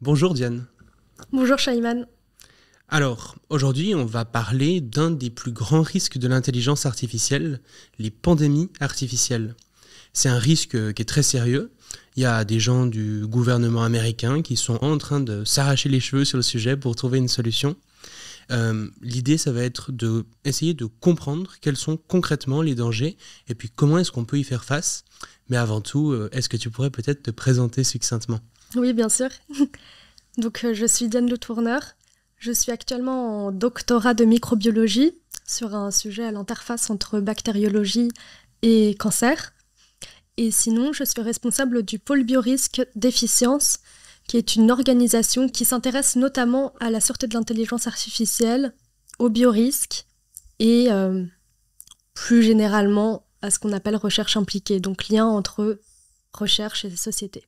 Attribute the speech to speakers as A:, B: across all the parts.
A: Bonjour Diane.
B: Bonjour Shaiman.
A: Alors, aujourd'hui, on va parler d'un des plus grands risques de l'intelligence artificielle, les pandémies artificielles. C'est un risque qui est très sérieux. Il y a des gens du gouvernement américain qui sont en train de s'arracher les cheveux sur le sujet pour trouver une solution. L'idée, ça va être d'essayer de comprendre quels sont concrètement les dangers et puis comment est-ce qu'on peut y faire face. Mais avant tout, est-ce que tu pourrais peut-être te présenter succinctement ?
B: Oui, bien sûr. Donc, je suis Diane Le Tourneur. Je suis actuellement en doctorat de microbiologie sur un sujet à l'interface entre bactériologie et cancer. Et sinon, je suis responsable du pôle biorisque d'efficience, qui est une organisation qui s'intéresse notamment à la sûreté de l'intelligence artificielle, au biorisque et plus généralement à ce qu'on appelle recherche impliquée, donc lien entre recherche et société.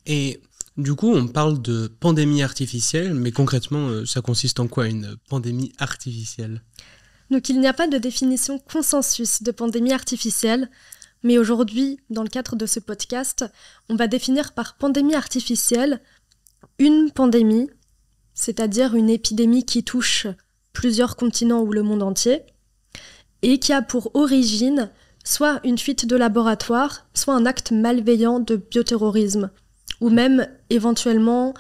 A: Et du coup, on parle de pandémie artificielle, mais concrètement, ça consiste en quoi une pandémie artificielle ?
B: Donc il n'y a pas de définition consensus de pandémie artificielle, mais aujourd'hui, dans le cadre de ce podcast, on va définir par pandémie artificielle une pandémie, c'est-à-dire une épidémie qui touche plusieurs continents ou le monde entier, et qui a pour origine soit une fuite de laboratoire, soit un acte malveillant de bioterrorisme, ou même éventuellement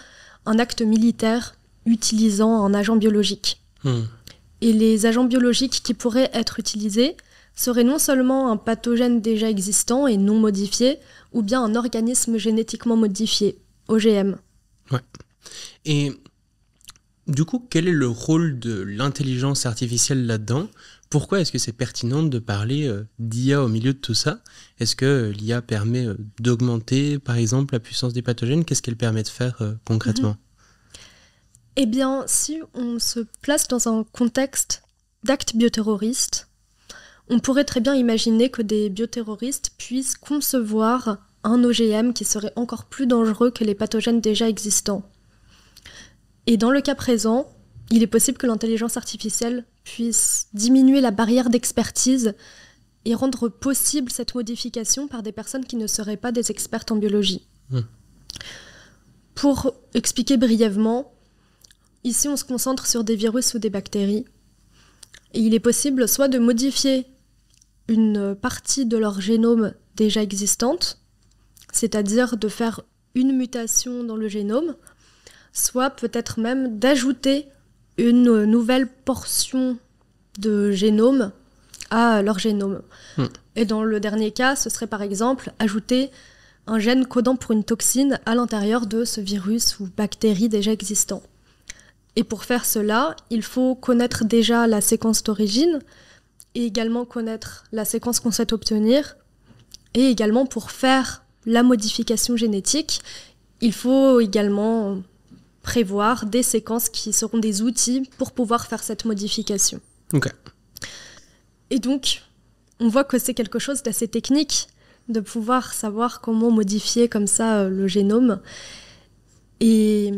B: un acte militaire utilisant un agent biologique. Et les agents biologiques qui pourraient être utilisés seraient non seulement un pathogène déjà existant et non modifié, ou bien un organisme génétiquement modifié, OGM.
A: Ouais. Et du coup, quel est le rôle de l'intelligence artificielle là-dedans ? Pourquoi est-ce que c'est pertinent de parler d'IA au milieu de tout ça ? Est-ce que l'IA permet d'augmenter, par exemple, la puissance des pathogènes ? Qu'est-ce qu'elle permet de faire concrètement ?
B: Eh bien, si on se place dans un contexte d'actes bioterroristes, on pourrait très bien imaginer que des bioterroristes puissent concevoir un OGM qui serait encore plus dangereux que les pathogènes déjà existants. Et dans le cas présent, il est possible que l'intelligence artificielle puisse diminuer la barrière d'expertise et rendre possible cette modification par des personnes qui ne seraient pas des expertes en biologie. Pour expliquer brièvement, ici on se concentre sur des virus ou des bactéries. Et il est possible soit de modifier une partie de leur génome déjà existante, c'est-à-dire de faire une mutation dans le génome, soit peut-être même d'ajouter une nouvelle portion de génome à leur génome. Et dans le dernier cas, ce serait par exemple ajouter un gène codant pour une toxine à l'intérieur de ce virus ou bactérie déjà existant. Et pour faire cela, il faut connaître déjà la séquence d'origine et également connaître la séquence qu'on souhaite obtenir. Et également pour faire la modification génétique, il faut également prévoir des séquences qui seront des outils pour pouvoir faire cette modification.
A: Ok.
B: Et donc, on voit que c'est quelque chose d'assez technique de pouvoir savoir comment modifier comme ça le génome. Et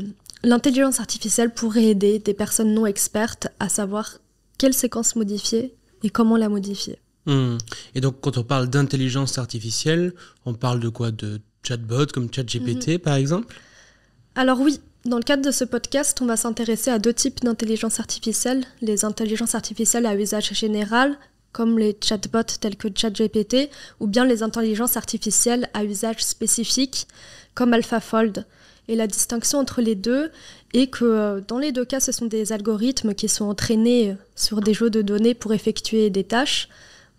B: l'intelligence artificielle pourrait aider des personnes non expertes à savoir quelle séquence modifier et comment la modifier.
A: Et donc, quand on parle d'intelligence artificielle, on parle de quoi ? De chatbots comme ChatGPT, par exemple ?
B: Alors oui, dans le cadre de ce podcast, on va s'intéresser à deux types d'intelligence artificielle. Les intelligences artificielles à usage général, comme les chatbots tels que ChatGPT, ou bien les intelligences artificielles à usage spécifique, comme AlphaFold. Et la distinction entre les deux est que dans les deux cas, ce sont des algorithmes qui sont entraînés sur des jeux de données pour effectuer des tâches.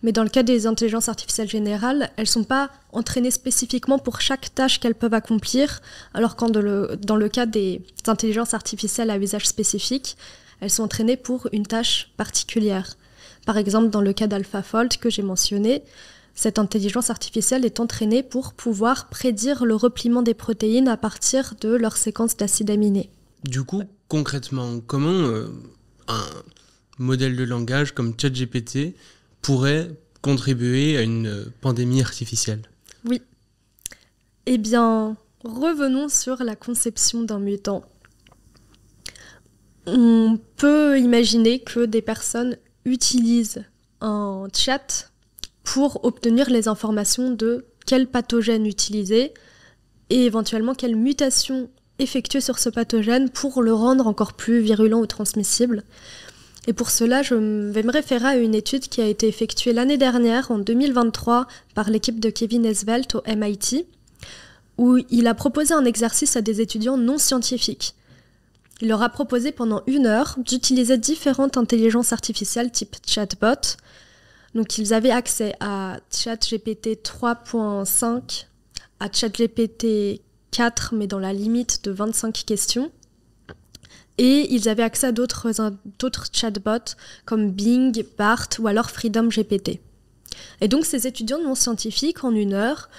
B: Mais dans le cas des intelligences artificielles générales, elles ne sont pas entraînées spécifiquement pour chaque tâche qu'elles peuvent accomplir, alors que dans le cas des intelligences artificielles à usage spécifique, elles sont entraînées pour une tâche particulière. Par exemple, dans le cas d'AlphaFold que j'ai mentionné, cette intelligence artificielle est entraînée pour pouvoir prédire le repliement des protéines à partir de leur séquence d'acides aminés.
A: Du coup, concrètement, comment un modèle de langage comme ChatGPT pourrait contribuer à une pandémie artificielle ?
B: Oui. Eh bien, revenons sur la conception d'un mutant. On peut imaginer que des personnes utilisent un chat pour obtenir les informations de quel pathogène utiliser et éventuellement quelle mutation effectuer sur ce pathogène pour le rendre encore plus virulent ou transmissible. Et pour cela, je vais me référer à une étude qui a été effectuée l'année dernière, en 2023, par l'équipe de Kevin Esvelt au MIT, où il a proposé un exercice à des étudiants non scientifiques. Il leur a proposé pendant 1 heure d'utiliser différentes intelligences artificielles type chatbot. Donc ils avaient accès à ChatGPT 3.5, à ChatGPT 4, mais dans la limite de 25 questions. Et ils avaient accès à d'autres chatbots comme Bing, Bart ou alors Freedom GPT. Et donc ces étudiants non scientifiques, en 1 heure,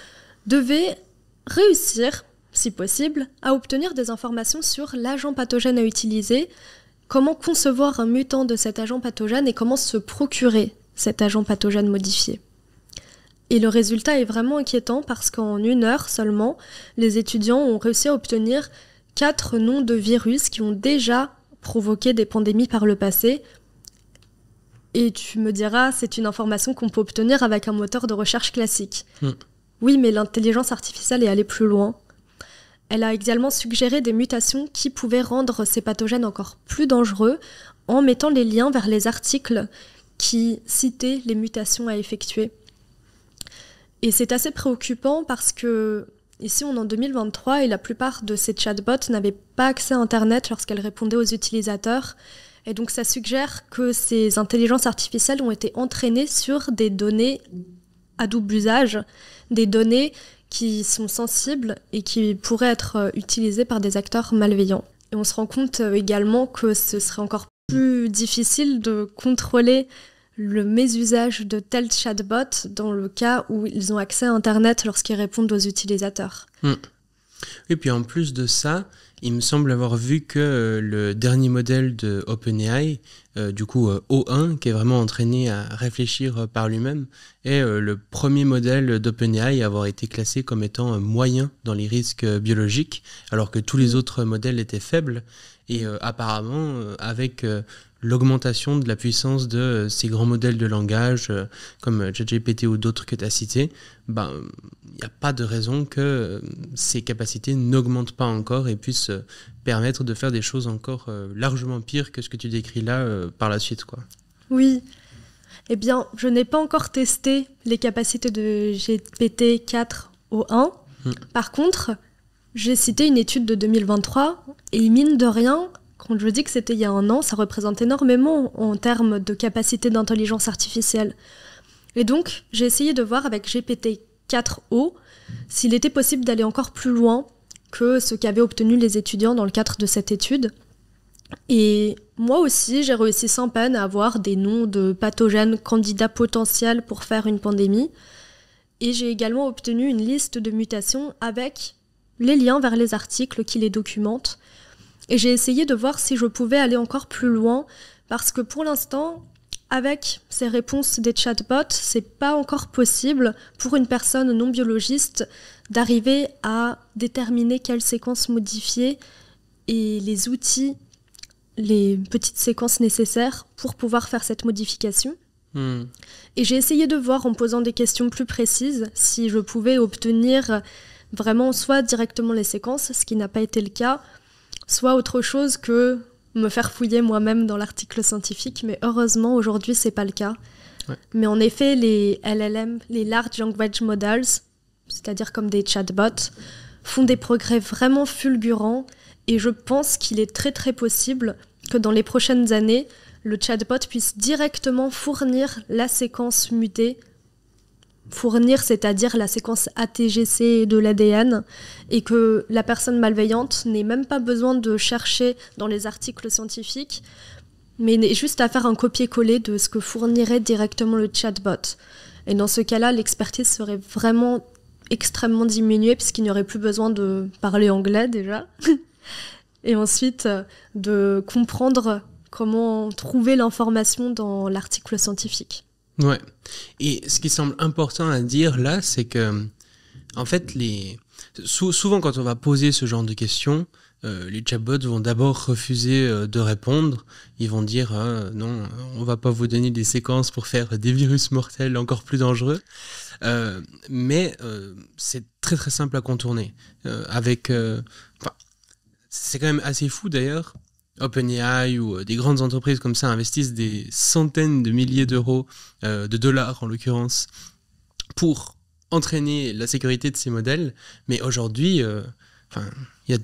B: devaient réussir, si possible, à obtenir des informations sur l'agent pathogène à utiliser, comment concevoir un mutant de cet agent pathogène et comment se procurer cet agent pathogène modifié. Et le résultat est vraiment inquiétant parce qu'en 1 heure seulement, les étudiants ont réussi à obtenir 4 noms de virus qui ont déjà provoqué des pandémies par le passé. Et tu me diras, c'est une information qu'on peut obtenir avec un moteur de recherche classique. Oui, mais l'intelligence artificielle est allée plus loin. Elle a également suggéré des mutations qui pouvaient rendre ces pathogènes encore plus dangereux en mettant les liens vers les articles qui citaient les mutations à effectuer. Et c'est assez préoccupant parce que ici on est en 2023 et la plupart de ces chatbots n'avaient pas accès à Internet lorsqu'elles répondaient aux utilisateurs. Et donc ça suggère que ces intelligences artificielles ont été entraînées sur des données à double usage, des données qui sont sensibles et qui pourraient être utilisées par des acteurs malveillants. Et on se rend compte également que ce serait encore plus difficile de contrôler le mésusage de tels chatbots dans le cas où ils ont accès à Internet lorsqu'ils répondent aux utilisateurs.
A: Et puis en plus de ça, il me semble avoir vu que le dernier modèle de OpenAI, O1, qui est vraiment entraîné à réfléchir par lui-même, est le premier modèle d'OpenAI à avoir été classé comme étant moyen dans les risques biologiques, alors que tous les autres modèles étaient faibles. Et apparemment, avec l'augmentation de la puissance de ces grands modèles de langage, comme ChatGPT ou d'autres que tu as cités, il n'y a pas de raison que ces capacités n'augmentent pas encore et puissent permettre de faire des choses encore largement pires que ce que tu décris là par la suite, quoi.
B: Oui. Eh bien, je n'ai pas encore testé les capacités de GPT-4 O1. Par contre, j'ai cité une étude de 2023 et mine de rien, quand je dis que c'était il y a 1 an, ça représente énormément en termes de capacité d'intelligence artificielle. Et donc, j'ai essayé de voir avec GPT-4o s'il était possible d'aller encore plus loin que ce qu'avaient obtenu les étudiants dans le cadre de cette étude. Et moi aussi, j'ai réussi sans peine à avoir des noms de pathogènes candidats potentiels pour faire une pandémie. Et j'ai également obtenu une liste de mutations avec les liens vers les articles qui les documentent. Et j'ai essayé de voir si je pouvais aller encore plus loin, parce que pour l'instant, avec ces réponses des chatbots, c'est pas encore possible pour une personne non biologiste d'arriver à déterminer quelles séquences modifier et les outils, les petites séquences nécessaires pour pouvoir faire cette modification. Et j'ai essayé de voir en posant des questions plus précises si je pouvais obtenir vraiment soit directement les séquences, ce qui n'a pas été le cas, soit autre chose que me faire fouiller moi-même dans l'article scientifique, mais heureusement aujourd'hui c'est pas le cas. Ouais. Mais en effet, les LLM, les Large Language Models, c'est-à-dire comme des chatbots, font des progrès vraiment fulgurants et je pense qu'il est très très possible que dans les prochaines années, le chatbot puisse directement fournir la séquence mutée, fournir, c'est-à-dire la séquence ATGC de l'ADN, et que la personne malveillante n'ait même pas besoin de chercher dans les articles scientifiques, mais n'ait juste à faire un copier-coller de ce que fournirait directement le chatbot. Et dans ce cas-là, l'expertise serait vraiment extrêmement diminuée, puisqu'il n'y aurait plus besoin de parler anglais déjà, et ensuite de comprendre comment trouver l'information dans l'article scientifique.
A: Ouais. Et ce qui semble important à dire là, c'est que, en fait, souvent quand on va poser ce genre de questions, les chatbots vont d'abord refuser de répondre. Ils vont dire non, on va pas vous donner des séquences pour faire des virus mortels encore plus dangereux. Mais c'est très très simple à contourner. c'est quand même assez fou d'ailleurs. OpenAI ou des grandes entreprises comme ça investissent des centaines de milliers d'euros, de dollars en l'occurrence, pour entraîner la sécurité de ces modèles. Mais aujourd'hui, il y a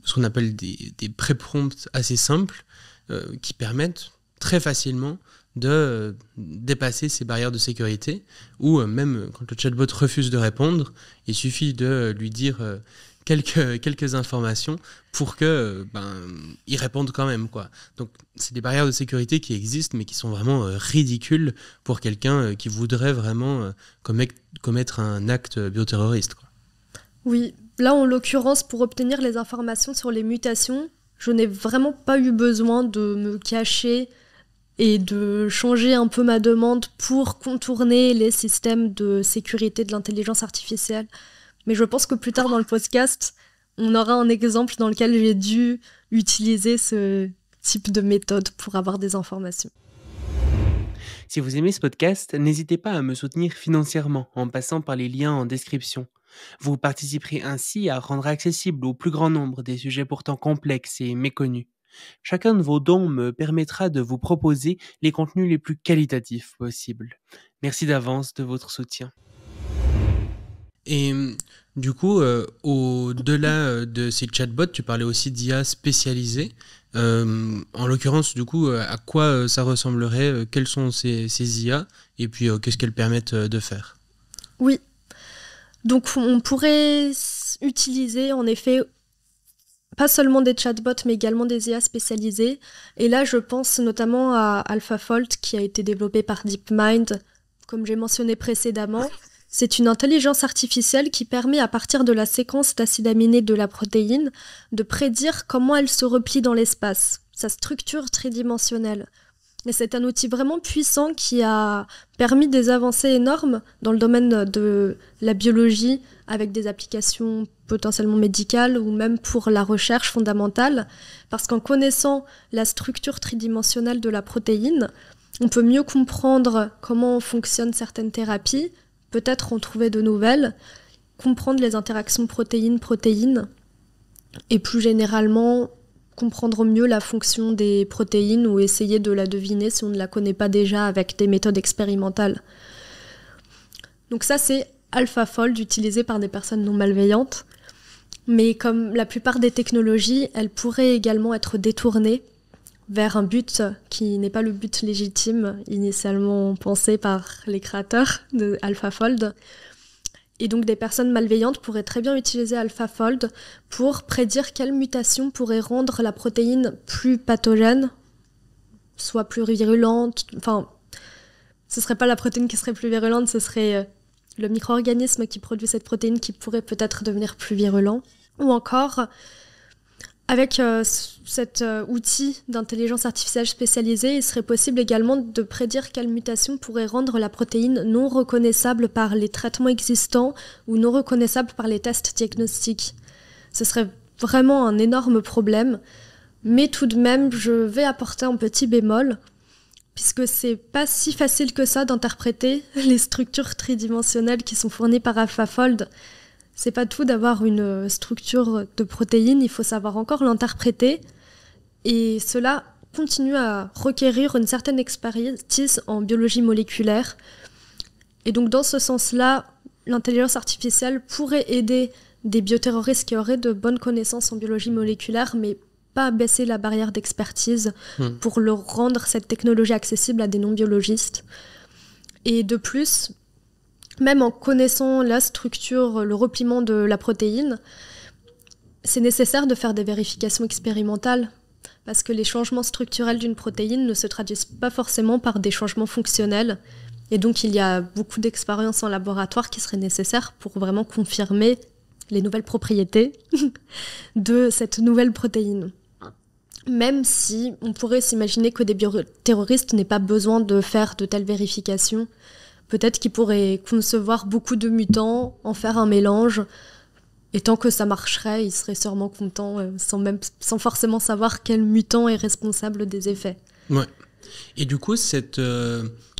A: ce qu'on appelle des pré-prompts assez simples qui permettent très facilement de dépasser ces barrières de sécurité, ou même quand le chatbot refuse de répondre, il suffit de lui dire quelques informations pour que il réponde quand même, quoi. Donc c'est des barrières de sécurité qui existent mais qui sont vraiment ridicules pour quelqu'un qui voudrait vraiment commettre un acte bioterroriste, quoi.
B: Oui, là en l'occurrence, pour obtenir les informations sur les mutations, je n'ai vraiment pas eu besoin de me cacher et de changer un peu ma demande pour contourner les systèmes de sécurité de l'intelligence artificielle. Mais je pense que plus tard dans le podcast, on aura un exemple dans lequel j'ai dû utiliser ce type de méthode pour avoir des informations.
A: Si vous aimez ce podcast, n'hésitez pas à me soutenir financièrement en passant par les liens en description. Vous participerez ainsi à rendre accessible au plus grand nombre des sujets pourtant complexes et méconnus. Chacun de vos dons me permettra de vous proposer les contenus les plus qualitatifs possibles. Merci d'avance de votre soutien. Et du coup, au-delà de ces chatbots, tu parlais aussi d'IA spécialisées. En l'occurrence, du coup, à quoi ça ressemblerait, quelles sont ces IA, et puis qu'est-ce qu'elles permettent de faire?
B: Oui, donc on pourrait utiliser en effet pas seulement des chatbots, mais également des IA spécialisées. Et là, je pense notamment à AlphaFold, qui a été développé par DeepMind, comme j'ai mentionné précédemment. C'est une intelligence artificielle qui permet, à partir de la séquence d'acides aminés de la protéine, de prédire comment elle se replie dans l'espace, sa structure tridimensionnelle. Et c'est un outil vraiment puissant qui a permis des avancées énormes dans le domaine de la biologie, avec des applications potentiellement médicales ou même pour la recherche fondamentale, parce qu'en connaissant la structure tridimensionnelle de la protéine, on peut mieux comprendre comment fonctionnent certaines thérapies, peut-être en trouver de nouvelles, comprendre les interactions protéine-protéine, et plus généralement comprendre mieux la fonction des protéines ou essayer de la deviner si on ne la connaît pas déjà avec des méthodes expérimentales. Donc ça, c'est AlphaFold, utilisé par des personnes non malveillantes. Mais comme la plupart des technologies, elles pourraient également être détournées vers un but qui n'est pas le but légitime initialement pensé par les créateurs de AlphaFold. Et donc des personnes malveillantes pourraient très bien utiliser AlphaFold pour prédire quelle mutation pourrait rendre la protéine plus pathogène, soit plus virulente. Enfin, ce serait pas la protéine qui serait plus virulente, ce serait le micro-organisme qui produit cette protéine qui pourrait peut-être devenir plus virulent. Ou encore, avec cet outil d'intelligence artificielle spécialisée, il serait possible également de prédire quelle mutation pourrait rendre la protéine non reconnaissable par les traitements existants ou non reconnaissable par les tests diagnostiques. Ce serait vraiment un énorme problème, mais tout de même, je vais apporter un petit bémol, puisque c'est pas si facile que ça d'interpréter les structures tridimensionnelles qui sont fournies par AlphaFold. C'est pas tout d'avoir une structure de protéines, il faut savoir encore l'interpréter. Et cela continue à requérir une certaine expertise en biologie moléculaire. Et donc dans ce sens-là, l'intelligence artificielle pourrait aider des bioterroristes qui auraient de bonnes connaissances en biologie moléculaire, mais pas baisser la barrière d'expertise pour leur rendre cette technologie accessible à des non-biologistes. Et de plus, même en connaissant la structure, le repliement de la protéine, c'est nécessaire de faire des vérifications expérimentales parce que les changements structurels d'une protéine ne se traduisent pas forcément par des changements fonctionnels. Et donc, il y a beaucoup d'expériences en laboratoire qui seraient nécessaires pour vraiment confirmer les nouvelles propriétés de cette nouvelle protéine. Même si on pourrait s'imaginer que des bioterroristes n'aient pas besoin de faire de telles vérifications, peut-être qu'ils pourraient concevoir beaucoup de mutants, en faire un mélange, et tant que ça marcherait, ils seraient sûrement contents, sans forcément savoir quel mutant est responsable des effets.
A: Ouais. Et du coup, cette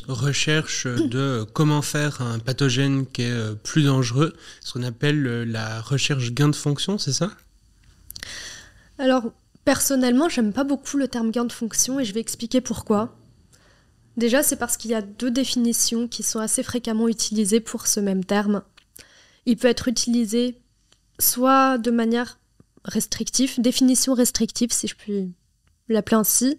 A: recherche de comment faire un pathogène qui est plus dangereux, ce qu'on appelle la recherche gain de fonction, c'est ça ?
B: Alors, personnellement, j'aime pas beaucoup le terme gain de fonction et je vais expliquer pourquoi. Déjà, c'est parce qu'il y a 2 définitions qui sont assez fréquemment utilisées pour ce même terme. Il peut être utilisé soit de manière restrictive, définition restrictive si je puis l'appeler ainsi.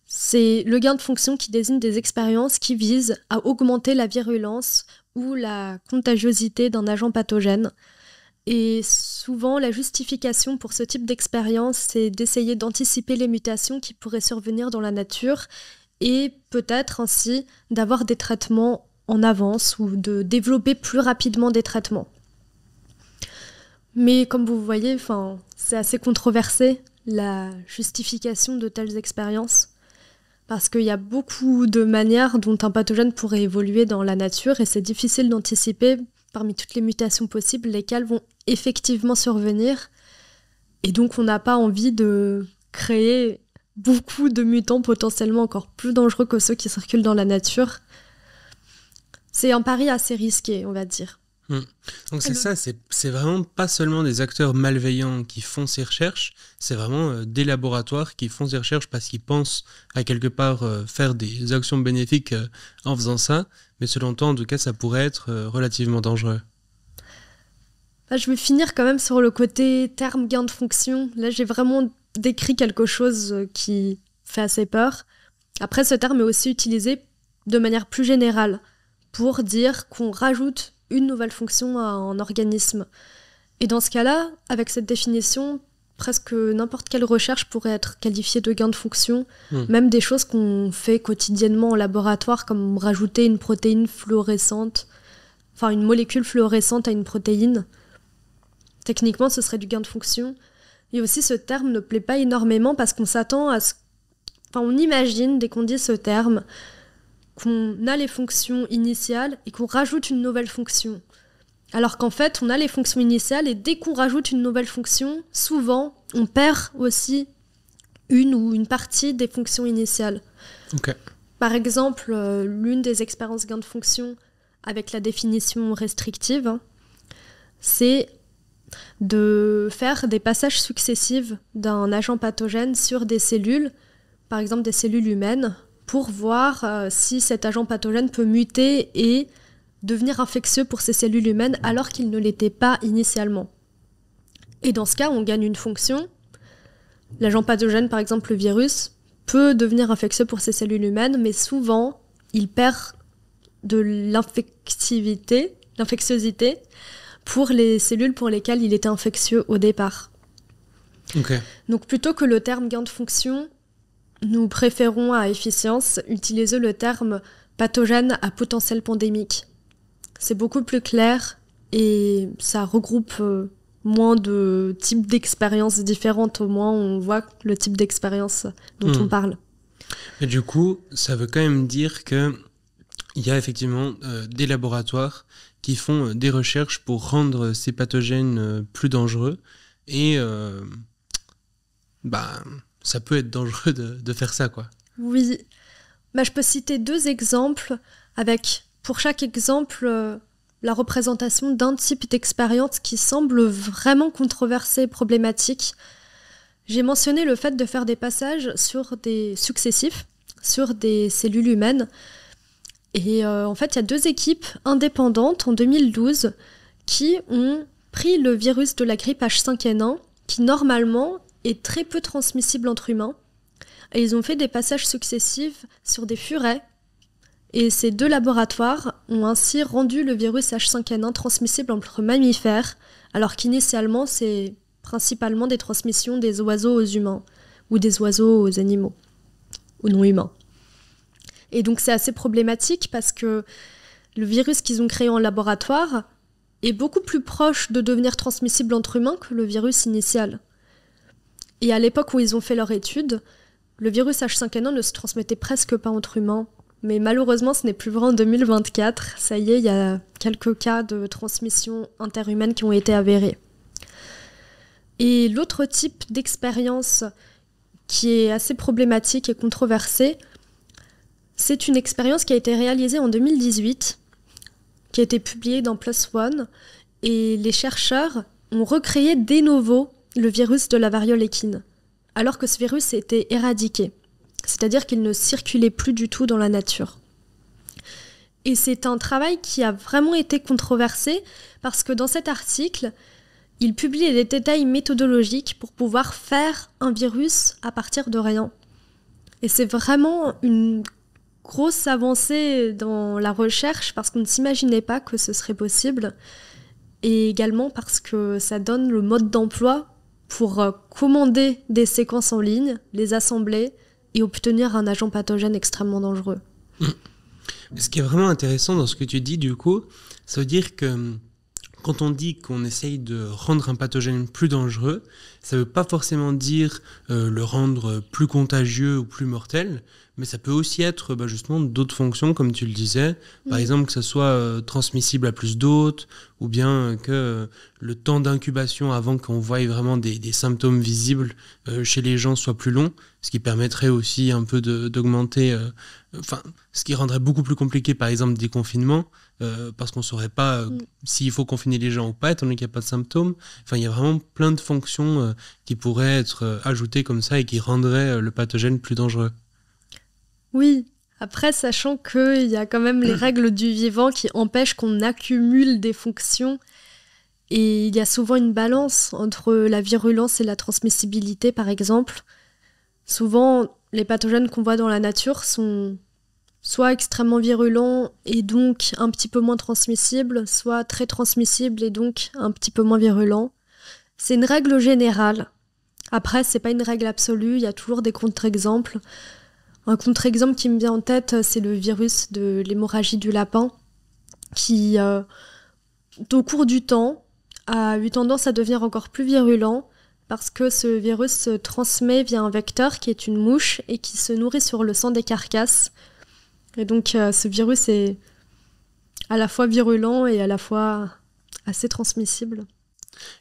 B: C'est le gain de fonction qui désigne des expériences qui visent à augmenter la virulence ou la contagiosité d'un agent pathogène. Et souvent, la justification pour ce type d'expérience, c'est d'essayer d'anticiper les mutations qui pourraient survenir dans la nature et peut-être ainsi d'avoir des traitements en avance ou de développer plus rapidement des traitements. Mais comme vous voyez, c'est assez controversé, la justification de telles expériences, parce qu'il y a beaucoup de manières dont un pathogène pourrait évoluer dans la nature et c'est difficile d'anticiper parmi toutes les mutations possibles lesquelles vont effectivement survenir. Et donc on n'a pas envie de créer beaucoup de mutants potentiellement encore plus dangereux que ceux qui circulent dans la nature. C'est un pari assez risqué, on va dire.
A: Donc c'est ça, c'est vraiment pas seulement des acteurs malveillants qui font ces recherches, c'est vraiment des laboratoires qui font ces recherches parce qu'ils pensent à quelque part faire des actions bénéfiques en faisant ça, mais selon toi en tout cas ça pourrait être relativement dangereux.
B: Je vais finir quand même sur le côté terme gain de fonction. Là j'ai vraiment décrit quelque chose qui fait assez peur. Après ce terme est aussi utilisé de manière plus générale pour dire qu'on rajoute une nouvelle fonction à un organisme. Et dans ce cas-là, avec cette définition, presque n'importe quelle recherche pourrait être qualifiée de gain de fonction, même des choses qu'on fait quotidiennement en laboratoire, comme rajouter une protéine fluorescente, une molécule fluorescente à une protéine. Techniquement, ce serait du gain de fonction. Et aussi, ce terme ne plaît pas énormément parce qu'on s'attend à ce... on imagine, dès qu'on dit ce terme, qu'on a les fonctions initiales et qu'on rajoute une nouvelle fonction. Alors qu'en fait, on a les fonctions initiales et dès qu'on rajoute une nouvelle fonction, souvent, on perd aussi une ou une partie des fonctions initiales.
A: Okay.
B: Par exemple, l'une des expériences gain de fonction avec la définition restrictive, c'est de faire des passages successifs d'un agent pathogène sur des cellules, par exemple des cellules humaines, pour voir si cet agent pathogène peut muter et devenir infectieux pour ces cellules humaines alors qu'il ne l'était pas initialement. Et dans ce cas, on gagne une fonction. L'agent pathogène, par exemple le virus, peut devenir infectieux pour ces cellules humaines, mais souvent, il perd de l'infectivité, l'infectiosité pour les cellules pour lesquelles il était infectieux au départ.
A: Okay.
B: Donc plutôt que le terme gain de fonction, nous préférons à efficience utiliser le terme pathogène à potentiel pandémique. C'est beaucoup plus clair et ça regroupe moins de types d'expériences différentes. Au moins, on voit le type d'expérience dont on parle.
A: Et du coup, ça veut quand même dire qu'il y a effectivement des laboratoires qui font des recherches pour rendre ces pathogènes plus dangereux et ça peut être dangereux de faire ça, quoi.
B: Oui. Je peux citer 2 exemples avec, pour chaque exemple, la représentation d'un type d'expérience qui semble vraiment controversé et problématique. J'ai mentionné le fait de faire des passages successifs sur des cellules humaines. Et en fait, il y a 2 équipes indépendantes en 2012 qui ont pris le virus de la grippe H5N1 qui normalement est très peu transmissible entre humains. Et ils ont fait des passages successifs sur des furets. Et ces 2 laboratoires ont ainsi rendu le virus H5N1 transmissible entre mammifères, alors qu'initialement, c'est principalement des transmissions des oiseaux aux humains, ou des oiseaux aux animaux, aux non-humains. Et donc c'est assez problématique parce que le virus qu'ils ont créé en laboratoire est beaucoup plus proche de devenir transmissible entre humains que le virus initial. Et à l'époque où ils ont fait leur étude, le virus H5N1 ne se transmettait presque pas entre humains. Mais malheureusement, ce n'est plus vrai en 2024. Ça y est, il y a quelques cas de transmission interhumaine qui ont été avérés. Et l'autre type d'expérience qui est assez problématique et controversée, c'est une expérience qui a été réalisée en 2018, qui a été publiée dans PLOS ONE, et les chercheurs ont recréé de novo le virus de la variole équine. alors que ce virus était éradiqué. C'est-à-dire qu'il ne circulait plus du tout dans la nature. Et c'est un travail qui a vraiment été controversé parce que dans cet article, il publie les détails méthodologiques pour pouvoir faire un virus à partir de rien. Et c'est vraiment une grosse avancée dans la recherche parce qu'on ne s'imaginait pas que ce serait possible. Et également parce que ça donne le mode d'emploi pour commander des séquences en ligne, les assembler et obtenir un agent pathogène extrêmement dangereux.
A: Ce qui est vraiment intéressant dans ce que tu dis, du coup, ça veut dire que quand on dit qu'on essaye de rendre un pathogène plus dangereux, ça ne veut pas forcément dire le rendre plus contagieux ou plus mortel, mais ça peut aussi être justement d'autres fonctions, comme tu le disais. Par exemple, que ça soit transmissible à plus d'hôtes, ou bien que le temps d'incubation avant qu'on voie vraiment des symptômes visibles chez les gens soit plus long, ce qui permettrait aussi un peu d'augmenter... ce qui rendrait beaucoup plus compliqué, par exemple, des confinements, parce qu'on ne saurait pas s'il faut confiner les gens ou pas, étant donné qu'il n'y a pas de symptômes. Enfin, il y a vraiment plein de fonctions qui pourraient être ajoutées comme ça et qui rendraient le pathogène plus dangereux.
B: Oui, après, sachant qu'il y a quand même les règles du vivant qui empêchent qu'on accumule des fonctions, et il y a souvent une balance entre la virulence et la transmissibilité, par exemple. Souvent, les pathogènes qu'on voit dans la nature sont soit extrêmement virulents et donc un petit peu moins transmissibles, soit très transmissibles et donc un petit peu moins virulents. C'est une règle générale. Après, c'est pas une règle absolue, il y a toujours des contre-exemples. Un contre-exemple qui me vient en tête, c'est le virus de l'hémorragie du lapin, qui, au cours du temps, a eu tendance à devenir encore plus virulent, parce que ce virus se transmet via un vecteur qui est une mouche et qui se nourrit sur le sang des carcasses. Et donc ce virus est à la fois virulent et à la fois assez transmissible.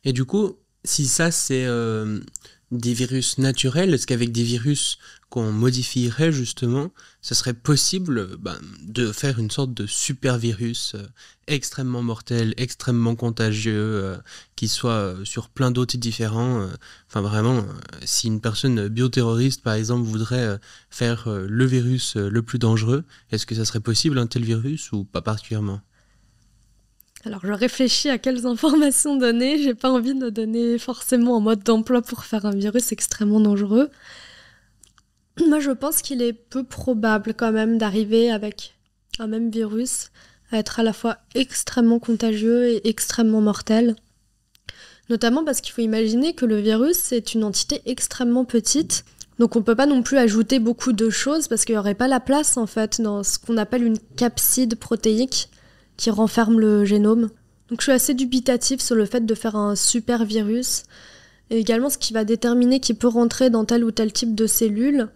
A: Et du coup, si ça c'est des virus naturels, est-ce qu'avec des virus qu'on modifierait justement, ce serait possible de faire une sorte de super virus extrêmement mortel, extrêmement contagieux, qui soit sur plein d'hôtes différents. Enfin vraiment, si une personne bioterroriste par exemple voudrait faire le virus le plus dangereux, est-ce que ça serait possible un tel virus ou pas particulièrement ?
B: Alors je réfléchis à quelles informations donner, j'ai pas envie de donner forcément un mode d'emploi pour faire un virus extrêmement dangereux. Moi je pense qu'il est peu probable quand même d'arriver avec un même virus à être à la fois extrêmement contagieux et extrêmement mortel. Notamment parce qu'il faut imaginer que le virus est une entité extrêmement petite, donc on peut pas non plus ajouter beaucoup de choses parce qu'il n'y aurait pas la place en fait dans ce qu'on appelle une capside protéique qui renferme le génome. Donc je suis assez dubitative sur le fait de faire un super virus. Et également ce qui va déterminer qui peut rentrer dans tel ou tel type de cellule,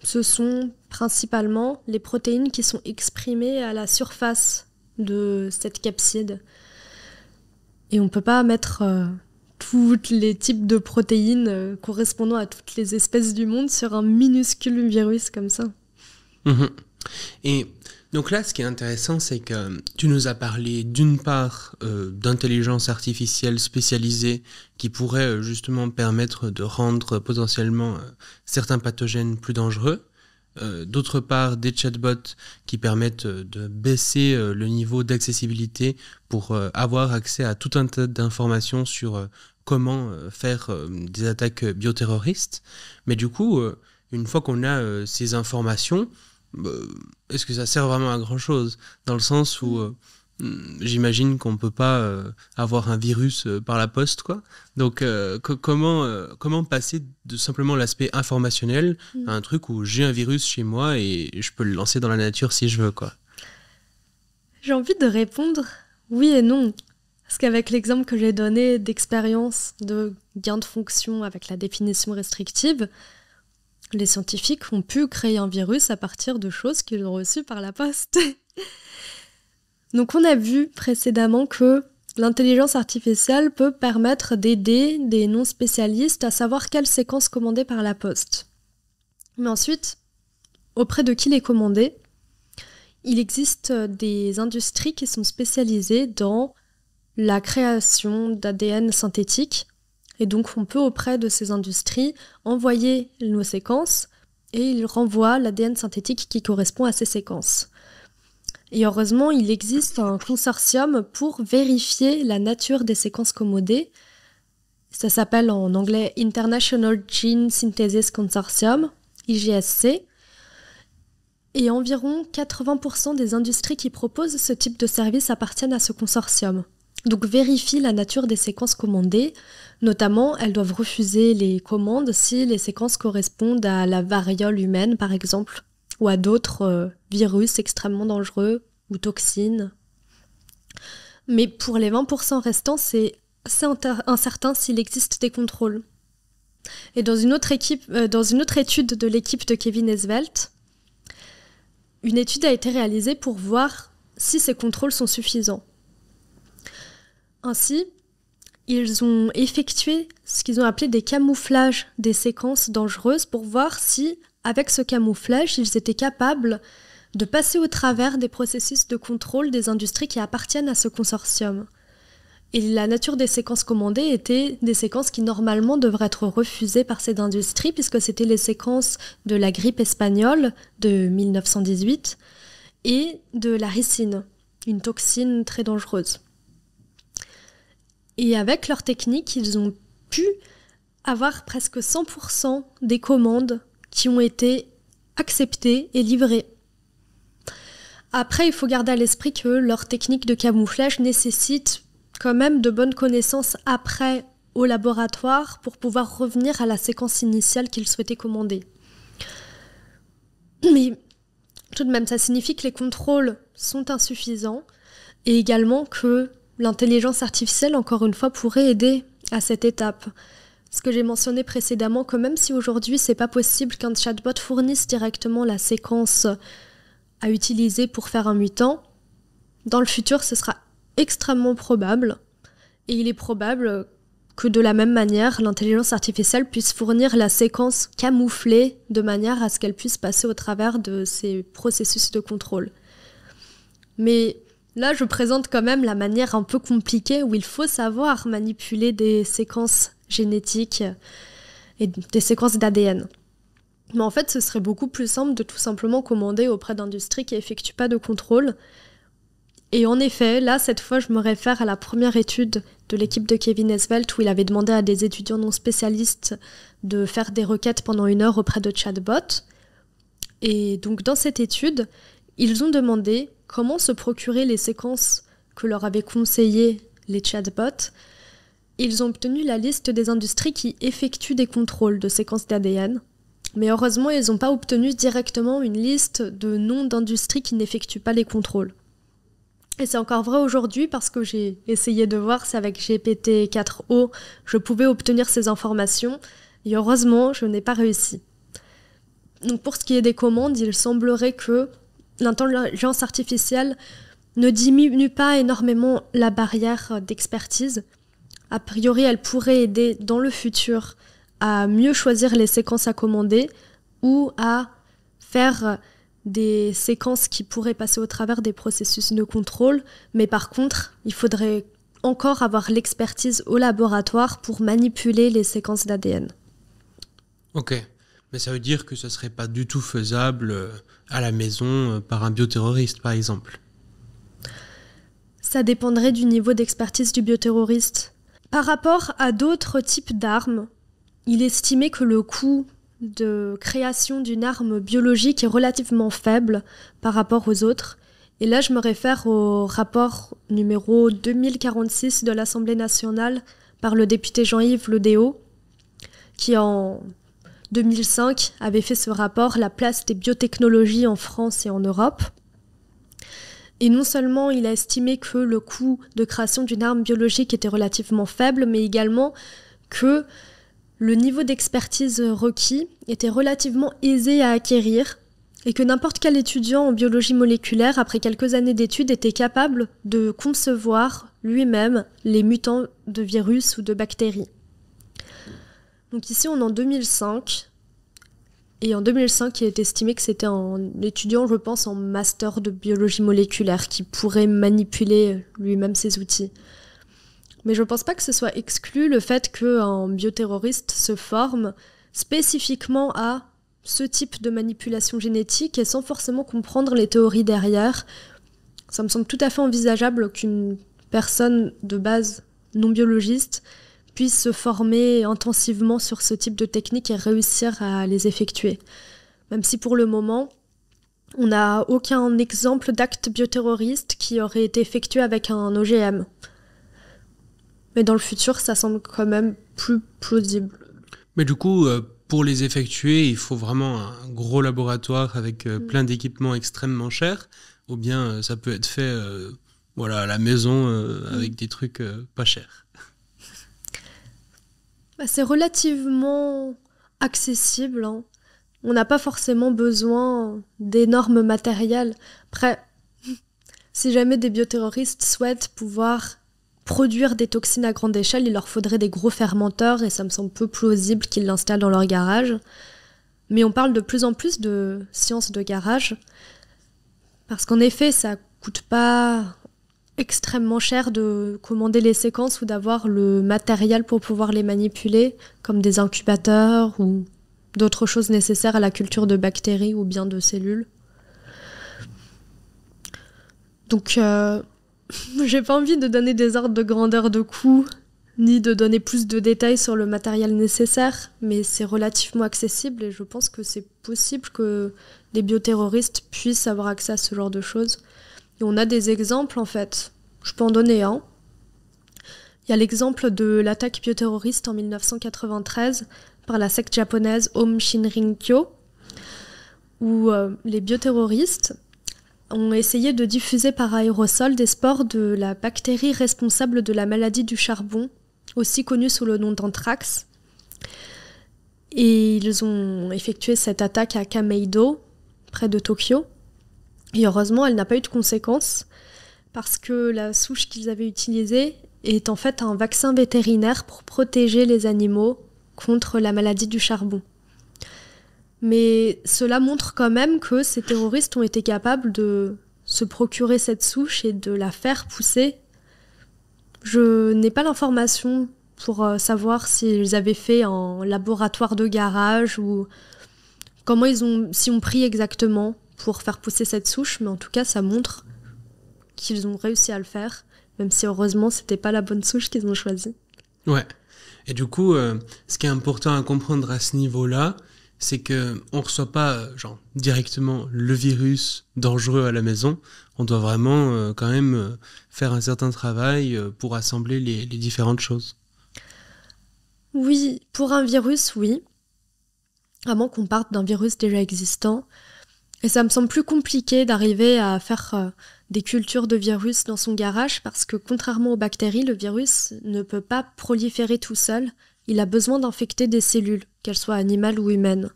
B: ce sont principalement les protéines qui sont exprimées à la surface de cette capside. Et on ne peut pas mettre tous les types de protéines correspondant à toutes les espèces du monde sur un minuscule virus comme ça.
A: Et donc là, ce qui est intéressant, c'est que tu nous as parlé d'une part d'intelligence artificielle spécialisée qui pourrait justement permettre de rendre potentiellement certains pathogènes plus dangereux. D'autre part, des chatbots qui permettent de baisser le niveau d'accessibilité pour avoir accès à tout un tas d'informations sur comment faire des attaques bioterroristes. Mais du coup, une fois qu'on a ces informations, est-ce que ça sert vraiment à grand chose ? Dans le sens où j'imagine qu'on ne peut pas avoir un virus par la poste, quoi. Donc comment passer de simplement l'aspect informationnel à un truc où j'ai un virus chez moi et je peux le lancer dans la nature si je veux, quoi.
B: J'ai envie de répondre oui et non. Parce qu'avec l'exemple que j'ai donné d'expérience de gain de fonction avec la définition restrictive, les scientifiques ont pu créer un virus à partir de choses qu'ils ont reçues par la poste. Donc on a vu précédemment que l'intelligence artificielle peut permettre d'aider des non-spécialistes à savoir quelles séquences commander par la poste. Mais ensuite, auprès de qui les commander ? Il existe des industries qui sont spécialisées dans la création d'ADN synthétique Et donc on peut auprès de ces industries envoyer nos séquences et ils renvoient l'ADN synthétique qui correspond à ces séquences. Et heureusement, il existe un consortium pour vérifier la nature des séquences commodées. Ça s'appelle en anglais International Gene Synthesis Consortium, IGSC. Et environ 80% des industries qui proposent ce type de service appartiennent à ce consortium. Donc vérifient la nature des séquences commandées. Notamment, elles doivent refuser les commandes si les séquences correspondent à la variole humaine, par exemple, ou à d'autres virus extrêmement dangereux ou toxines. Mais pour les 20% restants, c'est assez incertain s'il existe des contrôles. Et dans une autre étude de l'équipe de Kevin Esvelt, une étude a été réalisée pour voir si ces contrôles sont suffisants. Ainsi, ils ont effectué ce qu'ils ont appelé des camouflages des séquences dangereuses pour voir si, avec ce camouflage, ils étaient capables de passer au travers des processus de contrôle des industries qui appartiennent à ce consortium. Et la nature des séquences commandées était des séquences qui normalement devraient être refusées par ces industries puisque c'était les séquences de la grippe espagnole de 1918 et de la ricine, une toxine très dangereuse. Et avec leur technique, ils ont pu avoir presque 100% des commandes qui ont été acceptées et livrées. Après, il faut garder à l'esprit que leur technique de camouflage nécessite quand même de bonnes connaissances après au laboratoire pour pouvoir revenir à la séquence initiale qu'ils souhaitaient commander. Mais tout de même, ça signifie que les contrôles sont insuffisants et également que l'intelligence artificielle, encore une fois, pourrait aider à cette étape. Ce que j'ai mentionné précédemment, que même si aujourd'hui c'est pas possible qu'un chatbot fournisse directement la séquence à utiliser pour faire un mutant, dans le futur ce sera extrêmement probable, et il est probable que de la même manière, l'intelligence artificielle puisse fournir la séquence camouflée de manière à ce qu'elle puisse passer au travers de ces processus de contrôle. Mais là, je présente quand même la manière un peu compliquée où il faut savoir manipuler des séquences génétiques et des séquences d'ADN. Mais en fait, ce serait beaucoup plus simple de tout simplement commander auprès d'industries qui n'effectuent pas de contrôle. Et en effet, là, cette fois, je me réfère à la première étude de l'équipe de Kevin Esvelt où il avait demandé à des étudiants non spécialistes de faire des requêtes pendant 1 heure auprès de chatbots. Et donc, dans cette étude, ils ont demandé comment se procurer les séquences que leur avaient conseillées les chatbots. Ils ont obtenu la liste des industries qui effectuent des contrôles de séquences d'ADN. Mais heureusement, ils n'ont pas obtenu directement une liste de noms d'industries qui n'effectuent pas les contrôles. Et c'est encore vrai aujourd'hui parce que j'ai essayé de voir si avec GPT-4o, je pouvais obtenir ces informations. Et heureusement, je n'ai pas réussi. Donc pour ce qui est des commandes, il semblerait que l'intelligence artificielle ne diminue pas énormément la barrière d'expertise. A priori, elle pourrait aider dans le futur à mieux choisir les séquences à commander ou à faire des séquences qui pourraient passer au travers des processus de contrôle. Mais par contre, il faudrait encore avoir l'expertise au laboratoire pour manipuler les séquences d'ADN.
A: Ok, mais ça veut dire que ce ne serait pas du tout faisable à la maison par un bioterroriste, par exemple.
B: Ça dépendrait du niveau d'expertise du bioterroriste. Par rapport à d'autres types d'armes, il est estimé que le coût de création d'une arme biologique est relativement faible par rapport aux autres. Et là, je me réfère au rapport numéro 2046 de l'Assemblée nationale par le député Jean-Yves Le Déaut, qui en 2005 avait fait ce rapport « La place des biotechnologies en France et en Europe ». Et non seulement il a estimé que le coût de création d'une arme biologique était relativement faible, mais également que le niveau d'expertise requis était relativement aisé à acquérir et que n'importe quel étudiant en biologie moléculaire, après quelques années d'études, était capable de concevoir lui-même les mutants de virus ou de bactéries. Donc ici, on est en 2005. Et en 2005, il est estimé que c'était un étudiant, je pense, en master de biologie moléculaire qui pourrait manipuler lui-même ces outils. Mais je pense pas que ce soit exclu le fait qu'un bioterroriste se forme spécifiquement à ce type de manipulation génétique et sans forcément comprendre les théories derrière. Ça me semble tout à fait envisageable qu'une personne de base non biologiste puisse se former intensivement sur ce type de technique et réussir à les effectuer. Même si pour le moment, on n'a aucun exemple d'acte bioterroriste qui aurait été effectué avec un OGM. Mais dans le futur, ça semble quand même plus plausible.
A: Mais du coup, pour les effectuer, il faut vraiment un gros laboratoire avec plein d'équipements extrêmement chers, ou bien ça peut être fait à la maison avec des trucs pas chers.
B: C'est relativement accessible, hein. On n'a pas forcément besoin d'énormes matériels. Après, si jamais des bioterroristes souhaitent pouvoir produire des toxines à grande échelle, il leur faudrait des gros fermenteurs et ça me semble peu plausible qu'ils l'installent dans leur garage. Mais on parle de plus en plus de science de garage parce qu'en effet, ça coûte pas extrêmement cher de commander les séquences ou d'avoir le matériel pour pouvoir les manipuler, comme des incubateurs ou d'autres choses nécessaires à la culture de bactéries ou bien de cellules. Donc, j'ai pas envie de donner des ordres de grandeur de coût, ni de donner plus de détails sur le matériel nécessaire, mais c'est relativement accessible et je pense que c'est possible que des bioterroristes puissent avoir accès à ce genre de choses. Et on a des exemples, en fait. Je peux en donner un. Il y a l'exemple de l'attaque bioterroriste en 1993 par la secte japonaise Aum Shinrin-kyo, où les bioterroristes ont essayé de diffuser par aérosol des spores de la bactérie responsable de la maladie du charbon, aussi connue sous le nom d'anthrax. Et ils ont effectué cette attaque à Kameido, près de Tokyo. Et heureusement, elle n'a pas eu de conséquences, parce que la souche qu'ils avaient utilisée est en fait un vaccin vétérinaire pour protéger les animaux contre la maladie du charbon. Mais cela montre quand même que ces terroristes ont été capables de se procurer cette souche et de la faire pousser. Je n'ai pas l'information pour savoir s'ils avaient fait un laboratoire de garage ou s'y ont pris exactement pour faire pousser cette souche, mais en tout cas ça montre qu'ils ont réussi à le faire, même si heureusement c'était pas la bonne souche qu'ils ont choisie.
A: Ouais. Et du coup, ce qui est important à comprendre à ce niveau-là, c'est que on reçoit pas directement le virus dangereux à la maison. On doit vraiment quand même faire un certain travail pour assembler les différentes choses.
B: Oui, pour un virus, oui. À moins qu'on parte d'un virus déjà existant. Et ça me semble plus compliqué d'arriver à faire des cultures de virus dans son garage parce que contrairement aux bactéries, le virus ne peut pas proliférer tout seul. Il a besoin d'infecter des cellules, qu'elles soient animales ou humaines.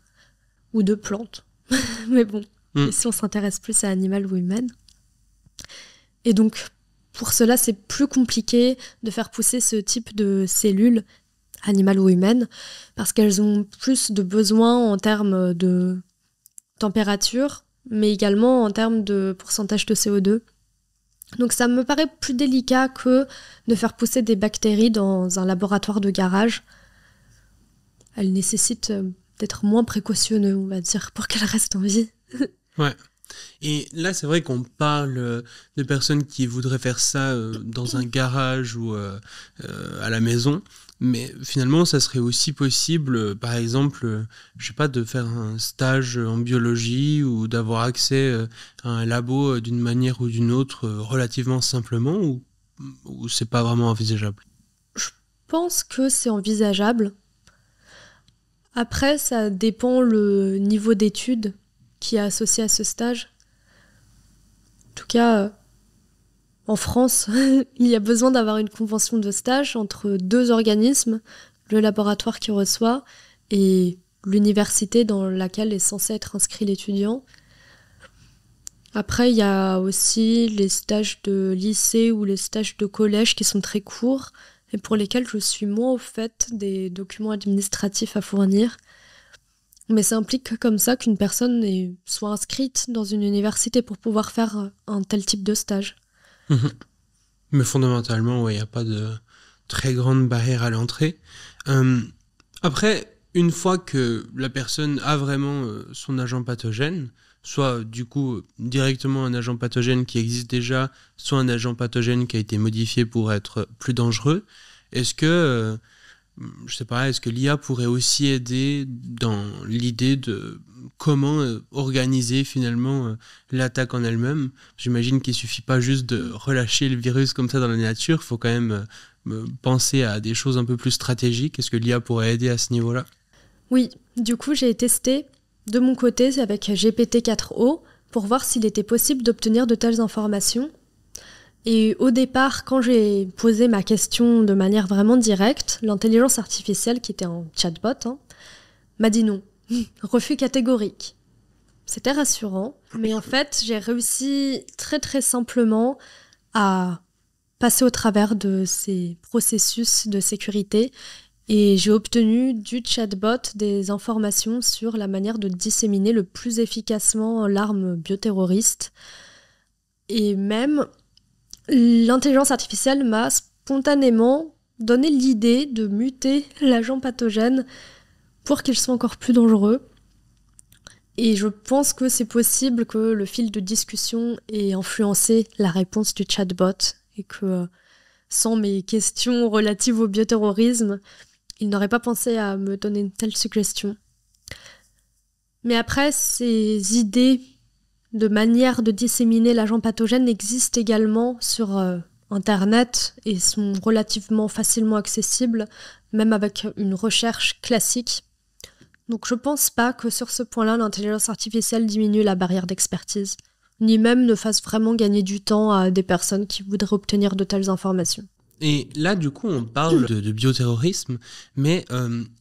B: Ou de plantes. Mais bon, ici on s'intéresse plus à animales ou humaines. Et donc, pour cela, c'est plus compliqué de faire pousser ce type de cellules, animales ou humaines, parce qu'elles ont plus de besoins en termes de température, mais également en termes de pourcentage de CO2. Donc ça me paraît plus délicat que de faire pousser des bactéries dans un laboratoire de garage. Elles nécessitent d'être moins précautionneux, on va dire, pour qu'elles restent en vie.
A: Ouais. Et là, c'est vrai qu'on parle de personnes qui voudraient faire ça dans un garage ou à la maison, mais finalement, ça serait aussi possible, par exemple, je sais pas, de faire un stage en biologie ou d'avoir accès à un labo d'une manière ou d'une autre relativement simplement, ou c'est pas vraiment envisageable?
B: Je pense que c'est envisageable. Après, ça dépend le niveau d'études qui est associé à ce stage. En tout cas, en France, il y a besoin d'avoir une convention de stage entre deux organismes, le laboratoire qui reçoit et l'université dans laquelle est censé être inscrit l'étudiant. Après, il y a aussi les stages de lycée ou les stages de collège qui sont très courts et pour lesquels je suis moins au fait des documents administratifs à fournir. Mais ça implique comme ça qu'une personne soit inscrite dans une université pour pouvoir faire un tel type de stage.
A: Mais fondamentalement, il n'y a pas de très grande barrière à l'entrée. Après, une fois que la personne a vraiment son agent pathogène, soit du coup directement un agent pathogène qui existe déjà, soit un agent pathogène qui a été modifié pour être plus dangereux, est-ce que je sais pas, est-ce que l'IA pourrait aussi aider dans l'idée de comment organiser finalement l'attaque en elle-même? J'imagine qu'il suffit pas juste de relâcher le virus comme ça dans la nature, il faut quand même penser à des choses un peu plus stratégiques. Est-ce que l'IA pourrait aider à ce niveau-là?
B: Oui, du coup j'ai testé de mon côté avec GPT-4o pour voir s'il était possible d'obtenir de telles informations. Et au départ, quand j'ai posé ma question de manière vraiment directe, l'intelligence artificielle, qui était en chatbot, m'a dit non. Refus catégorique. C'était rassurant, mais en fait, j'ai réussi très très simplement à passer au travers de ces processus de sécurité et j'ai obtenu du chatbot des informations sur la manière de disséminer le plus efficacement l'arme bioterroriste. Et même l'intelligence artificielle m'a spontanément donné l'idée de muter l'agent pathogène pour qu'il soit encore plus dangereux. Et je pense que c'est possible que le fil de discussion ait influencé la réponse du chatbot et que sans mes questions relatives au bioterrorisme, il n'aurait pas pensé à me donner une telle suggestion. Mais après, ces idées de manière de disséminer l'agent pathogène existent également sur Internet et sont relativement facilement accessibles, même avec une recherche classique. Donc je pense pas que sur ce point-là, l'intelligence artificielle diminue la barrière d'expertise, ni même ne fasse vraiment gagner du temps à des personnes qui voudraient obtenir de telles informations.
A: Et là, du coup, on parle de bioterrorisme, mais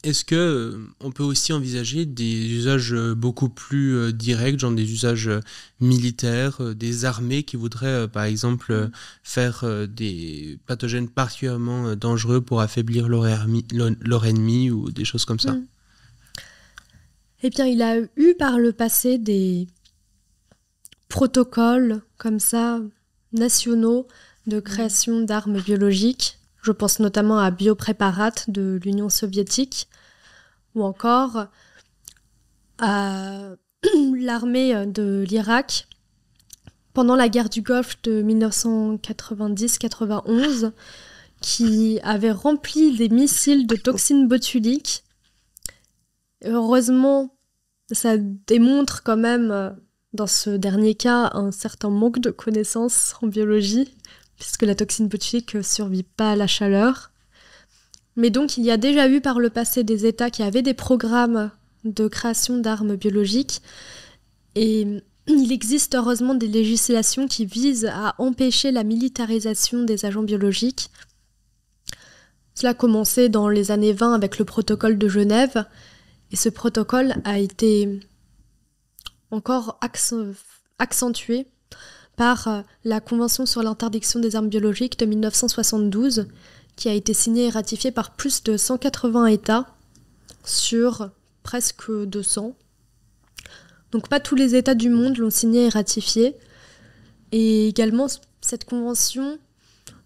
A: est-ce que on peut aussi envisager des usages beaucoup plus directs, genre des usages militaires, des armées qui voudraient, par exemple, faire des pathogènes particulièrement dangereux pour affaiblir leur ennemi ou des choses comme ça?
B: Eh bien, il a eu par le passé des protocoles comme ça, nationaux, de création d'armes biologiques. Je pense notamment à Biopreparat de l'Union soviétique ou encore à l'armée de l'Irak pendant la guerre du Golfe de 1990-91 qui avait rempli des missiles de toxines botuliques. Heureusement, ça démontre quand même dans ce dernier cas un certain manque de connaissances en biologie puisque la toxine botulique ne survit pas à la chaleur. Mais donc, il y a déjà eu par le passé des États qui avaient des programmes de création d'armes biologiques. Et il existe heureusement des législations qui visent à empêcher la militarisation des agents biologiques. Cela a commencé dans les années 20 avec le protocole de Genève. Et ce protocole a été encore accentué par la Convention sur l'interdiction des armes biologiques de 1972, qui a été signée et ratifiée par plus de 180 États sur presque 200. Donc pas tous les États du monde l'ont signée et ratifiée. Et également, cette convention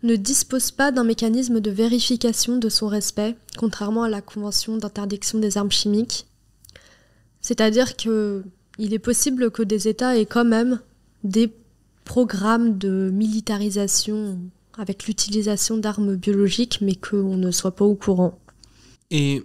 B: ne dispose pas d'un mécanisme de vérification de son respect, contrairement à la Convention d'interdiction des armes chimiques. C'est-à-dire qu'il est possible que des États aient quand même des programme de militarisation avec l'utilisation d'armes biologiques, mais qu'on ne soit pas au courant.
A: Et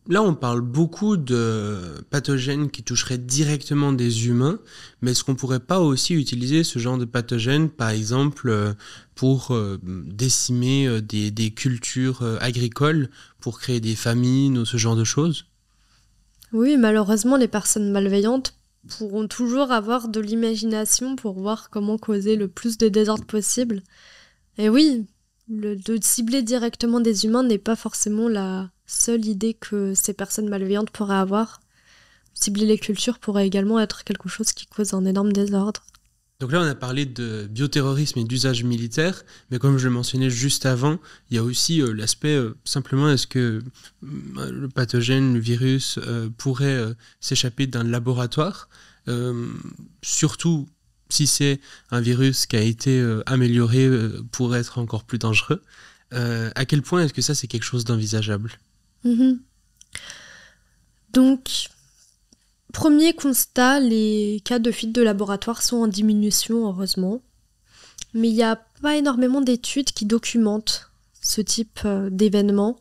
A: là, on parle beaucoup de pathogènes qui toucheraient directement des humains, mais est-ce qu'on pourrait pas aussi utiliser ce genre de pathogènes, par exemple, pour décimer des cultures agricoles, pour créer des famines ou ce genre de choses?
B: Oui, malheureusement, les personnes malveillantes pourront toujours avoir de l'imagination pour voir comment causer le plus de désordre possible. Et oui, de cibler directement des humains n'est pas forcément la seule idée que ces personnes malveillantes pourraient avoir. Cibler les cultures pourrait également être quelque chose qui cause un énorme désordre.
A: Donc là, on a parlé de bioterrorisme et d'usage militaire, mais comme je le mentionnais juste avant, il y a aussi l'aspect, simplement, est-ce que le pathogène, le virus, pourrait s'échapper d'un laboratoire, surtout si c'est un virus qui a été amélioré pour être encore plus dangereux. À quel point est-ce que ça, c'est quelque chose d'envisageable?
B: Donc, premier constat, les cas de fuite de laboratoire sont en diminution, heureusement. Mais il n'y a pas énormément d'études qui documentent ce type d'événement.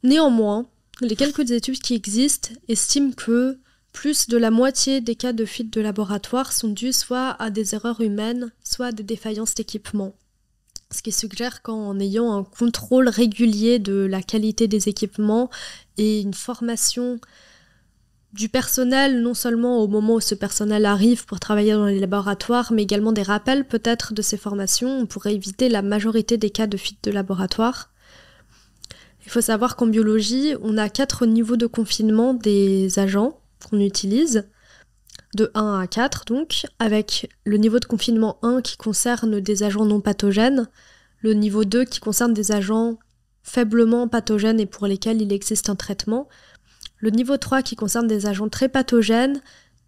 B: Néanmoins, les quelques études qui existent estiment que plus de la moitié des cas de fuite de laboratoire sont dus soit à des erreurs humaines, soit à des défaillances d'équipement. Ce qui suggère qu'en ayant un contrôle régulier de la qualité des équipements et une formation du personnel, non seulement au moment où ce personnel arrive pour travailler dans les laboratoires, mais également des rappels peut-être de ces formations, on pourrait éviter la majorité des cas de fuite de laboratoire. Il faut savoir qu'en biologie, on a 4 niveaux de confinement des agents qu'on utilise, de 1 à 4 donc, avec le niveau de confinement 1 qui concerne des agents non pathogènes, le niveau 2 qui concerne des agents faiblement pathogènes et pour lesquels il existe un traitement, le niveau 3 qui concerne des agents très pathogènes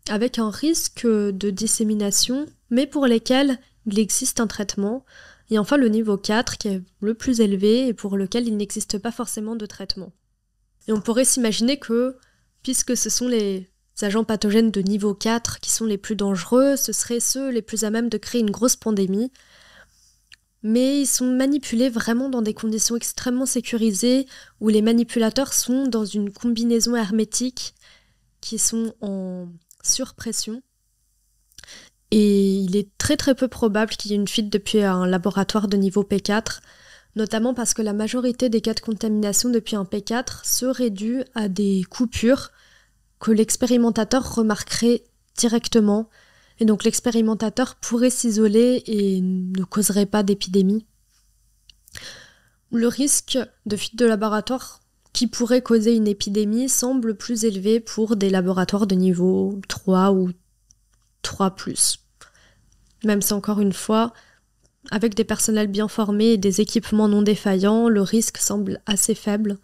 B: avec un risque de dissémination, mais pour lesquels il existe un traitement, et enfin le niveau 4 qui est le plus élevé et pour lequel il n'existe pas forcément de traitement. Et on pourrait s'imaginer que, puisque ce sont les agents pathogènes de niveau 4 qui sont les plus dangereux, ce seraient ceux les plus à même de créer une grosse pandémie. Mais ils sont manipulés vraiment dans des conditions extrêmement sécurisées, où les manipulateurs sont dans une combinaison hermétique qui sont en surpression. Et il est très très peu probable qu'il y ait une fuite depuis un laboratoire de niveau P4, notamment parce que la majorité des cas de contamination depuis un P4 seraient dus à des coupures que l'expérimentateur remarquerait directement, et donc l'expérimentateur pourrait s'isoler et ne causerait pas d'épidémie. Le risque de fuite de laboratoire qui pourrait causer une épidémie semble plus élevé pour des laboratoires de niveau 3 ou 3+. Même si encore une fois, avec des personnels bien formés et des équipements non défaillants, le risque semble assez faible.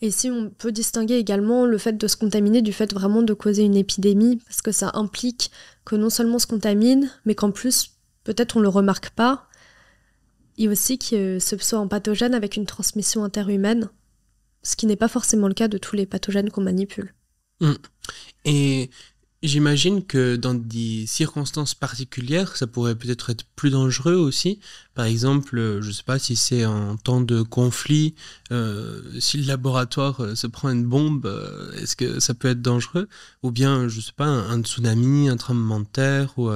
B: Et ici, on peut distinguer également le fait de se contaminer du fait vraiment de causer une épidémie, parce que ça implique que non seulement on se contamine, mais qu'en plus, peut-être on ne le remarque pas, et aussi que ce soit un pathogène avec une transmission interhumaine, ce qui n'est pas forcément le cas de tous les pathogènes qu'on manipule.
A: Et j'imagine que dans des circonstances particulières, ça pourrait peut-être être plus dangereux aussi. Par exemple, je ne sais pas si c'est en temps de conflit, si le laboratoire se prend une bombe, est-ce que ça peut être dangereux? Ou bien, je ne sais pas, un tsunami, un tremblement de terre ou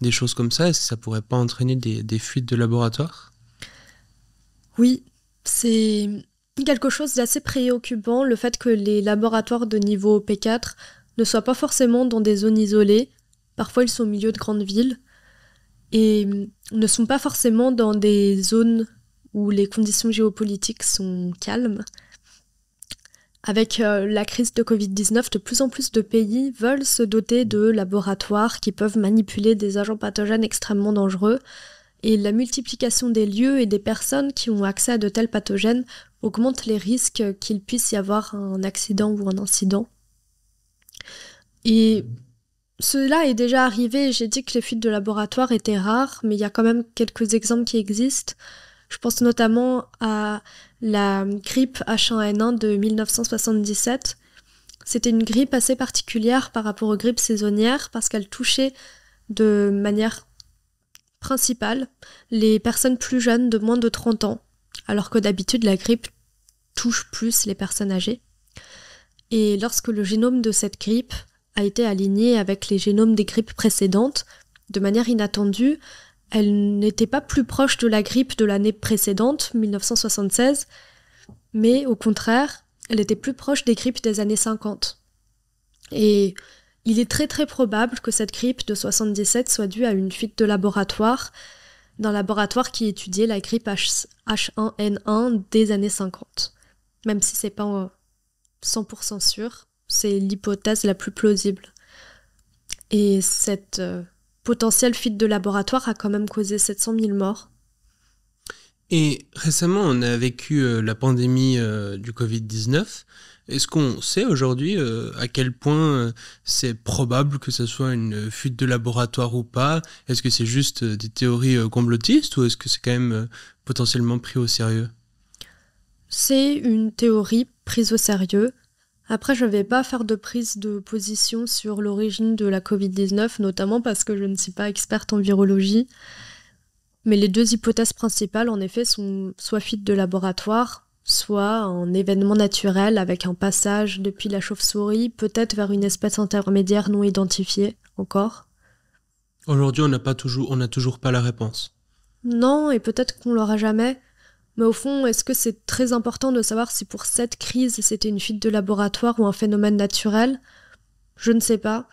A: des choses comme ça, est-ce que ça pourrait pas entraîner des fuites de laboratoire?
B: Oui, c'est quelque chose d'assez préoccupant, le fait que les laboratoires de niveau P4 ne soient pas forcément dans des zones isolées. Parfois, ils sont au milieu de grandes villes et ne sont pas forcément dans des zones où les conditions géopolitiques sont calmes. Avec la crise de Covid-19, de plus en plus de pays veulent se doter de laboratoires qui peuvent manipuler des agents pathogènes extrêmement dangereux. Et la multiplication des lieux et des personnes qui ont accès à de tels pathogènes augmente les risques qu'il puisse y avoir un accident ou un incident. Et cela est déjà arrivé, j'ai dit que les fuites de laboratoire étaient rares, mais il y a quand même quelques exemples qui existent. Je pense notamment à la grippe H1N1 de 1977. C'était une grippe assez particulière par rapport aux grippes saisonnières parce qu'elle touchait de manière principale les personnes plus jeunes de moins de 30 ans, alors que d'habitude la grippe touche plus les personnes âgées. Et lorsque le génome de cette grippe a été aligné avec les génomes des grippes précédentes, de manière inattendue, elle n'était pas plus proche de la grippe de l'année précédente, 1976, mais au contraire, elle était plus proche des grippes des années 50. Et il est très très probable que cette grippe de 77 soit due à une fuite de laboratoire, d'un laboratoire qui étudiait la grippe H1N1 des années 50. Même si c'est pas 100% sûr, c'est l'hypothèse la plus plausible. Et cette potentielle fuite de laboratoire a quand même causé 700 000 morts.
A: Et récemment, on a vécu la pandémie du Covid-19. Est-ce qu'on sait aujourd'hui à quel point c'est probable que ce soit une fuite de laboratoire ou pas? Est-ce que c'est juste des théories complotistes ou est-ce que c'est quand même potentiellement pris au sérieux?
B: C'est une théorie prise au sérieux. Après, je ne vais pas faire de prise de position sur l'origine de la Covid-19, notamment parce que je ne suis pas experte en virologie. Mais les deux hypothèses principales, en effet, sont soit fuite de laboratoire, soit un événement naturel avec un passage depuis la chauve-souris, peut-être vers une espèce intermédiaire non identifiée encore.
A: Aujourd'hui, on n'a toujours pas la réponse.
B: Non, et peut-être qu'on l'aura jamais. Mais au fond, est-ce que c'est très important de savoir si pour cette crise, c'était une fuite de laboratoire ou un phénomène naturel? Je ne sais pas.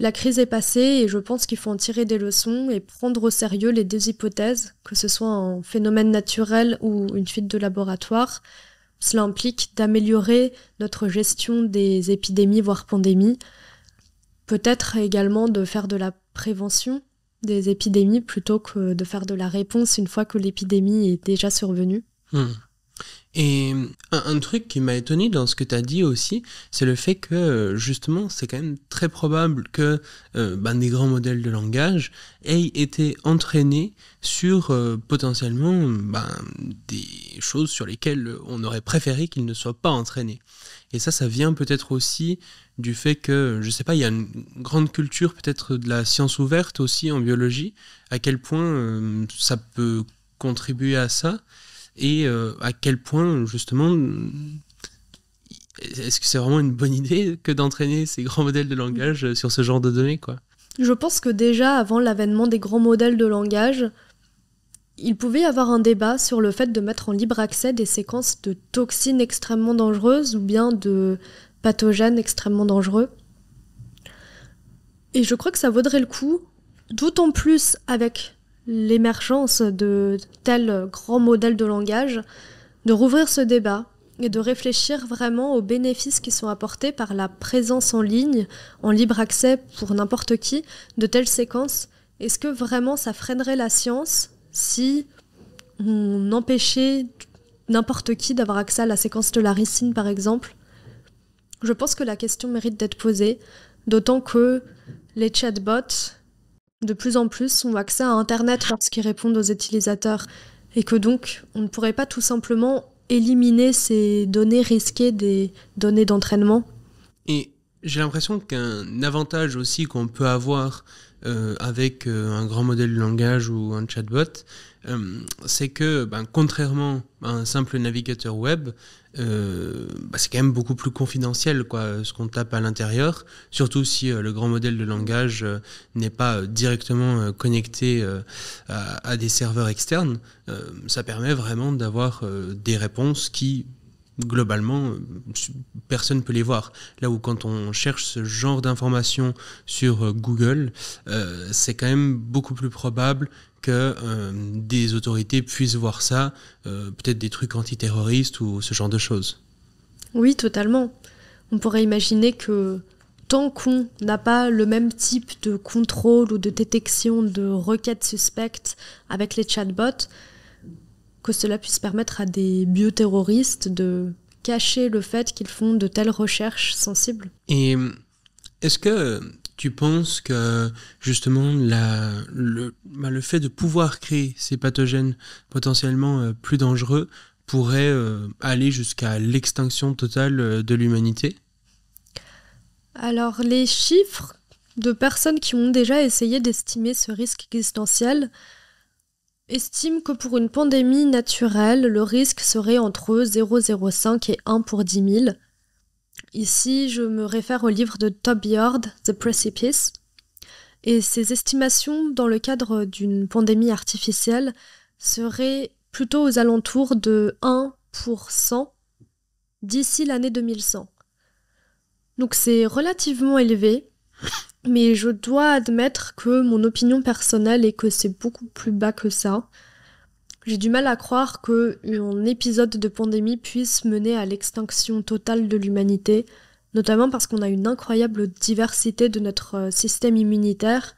B: La crise est passée et je pense qu'il faut en tirer des leçons et prendre au sérieux les deux hypothèses, que ce soit un phénomène naturel ou une fuite de laboratoire. Cela implique d'améliorer notre gestion des épidémies, voire pandémies. Peut-être également de faire de la prévention des épidémies plutôt que de faire de la réponse une fois que l'épidémie est déjà survenue.
A: Et un truc qui m'a étonné dans ce que tu as dit aussi, c'est le fait que justement c'est quand même très probable que des grands modèles de langage aient été entraînés sur potentiellement des choses sur lesquelles on aurait préféré qu'ils ne soient pas entraînés. Et ça vient peut-être aussi du fait que, je sais pas, il y a une grande culture peut-être de la science ouverte aussi en biologie, à quel point ça peut contribuer à ça. Et à quel point, justement, est-ce que c'est vraiment une bonne idée que d'entraîner ces grands modèles de langage sur ce genre de données, quoi?
B: Je pense que déjà, avant l'avènement des grands modèles de langage, il pouvait y avoir un débat sur le fait de mettre en libre accès des séquences de toxines extrêmement dangereuses ou bien de pathogènes extrêmement dangereux. Et je crois que ça vaudrait le coup, d'autant plus avec l'émergence de tels grands modèles de langage, de rouvrir ce débat et de réfléchir vraiment aux bénéfices qui sont apportés par la présence en ligne, en libre accès pour n'importe qui, de telles séquences. Est-ce que vraiment ça freinerait la science si on empêchait n'importe qui d'avoir accès à la séquence de la ricine, par exemple? Je pense que la question mérite d'être posée, d'autant que les chatbots de plus en plus ont accès à Internet lorsqu'ils répondent aux utilisateurs et que donc on ne pourrait pas tout simplement éliminer ces données risquées des données d'entraînement.
A: Et j'ai l'impression qu'un avantage aussi qu'on peut avoir avec un grand modèle de langage ou un chatbot, c'est que contrairement à un simple navigateur web, c'est quand même beaucoup plus confidentiel ce qu'on tape à l'intérieur, surtout si le grand modèle de langage n'est pas directement connecté à des serveurs externes. Ça permet vraiment d'avoir des réponses qui globalement, personne ne peut les voir. Là où quand on cherche ce genre d'informations sur Google, c'est quand même beaucoup plus probable que des autorités puissent voir ça, peut-être des trucs antiterroristes ou ce genre de choses.
B: Oui, totalement. On pourrait imaginer que tant qu'on n'a pas le même type de contrôle ou de détection de requêtes suspectes avec les chatbots, que cela puisse permettre à des bioterroristes de cacher le fait qu'ils font de telles recherches sensibles.
A: Et est-ce que tu penses que justement le fait de pouvoir créer ces pathogènes potentiellement plus dangereux pourrait aller jusqu'à l'extinction totale de l'humanité?
B: Alors les chiffres de personnes qui ont déjà essayé d'estimer ce risque existentiel estime que pour une pandémie naturelle, le risque serait entre 0,05 et 1 pour 10 000. Ici, je me réfère au livre de Tob Yard, The Precipice. Et ces estimations, dans le cadre d'une pandémie artificielle, seraient plutôt aux alentours de 1 pour 100 d'ici l'année 2100. Donc c'est relativement élevé. Mais je dois admettre que mon opinion personnelle est que c'est beaucoup plus bas que ça. J'ai du mal à croire qu'un épisode de pandémie puisse mener à l'extinction totale de l'humanité, notamment parce qu'on a une incroyable diversité de notre système immunitaire.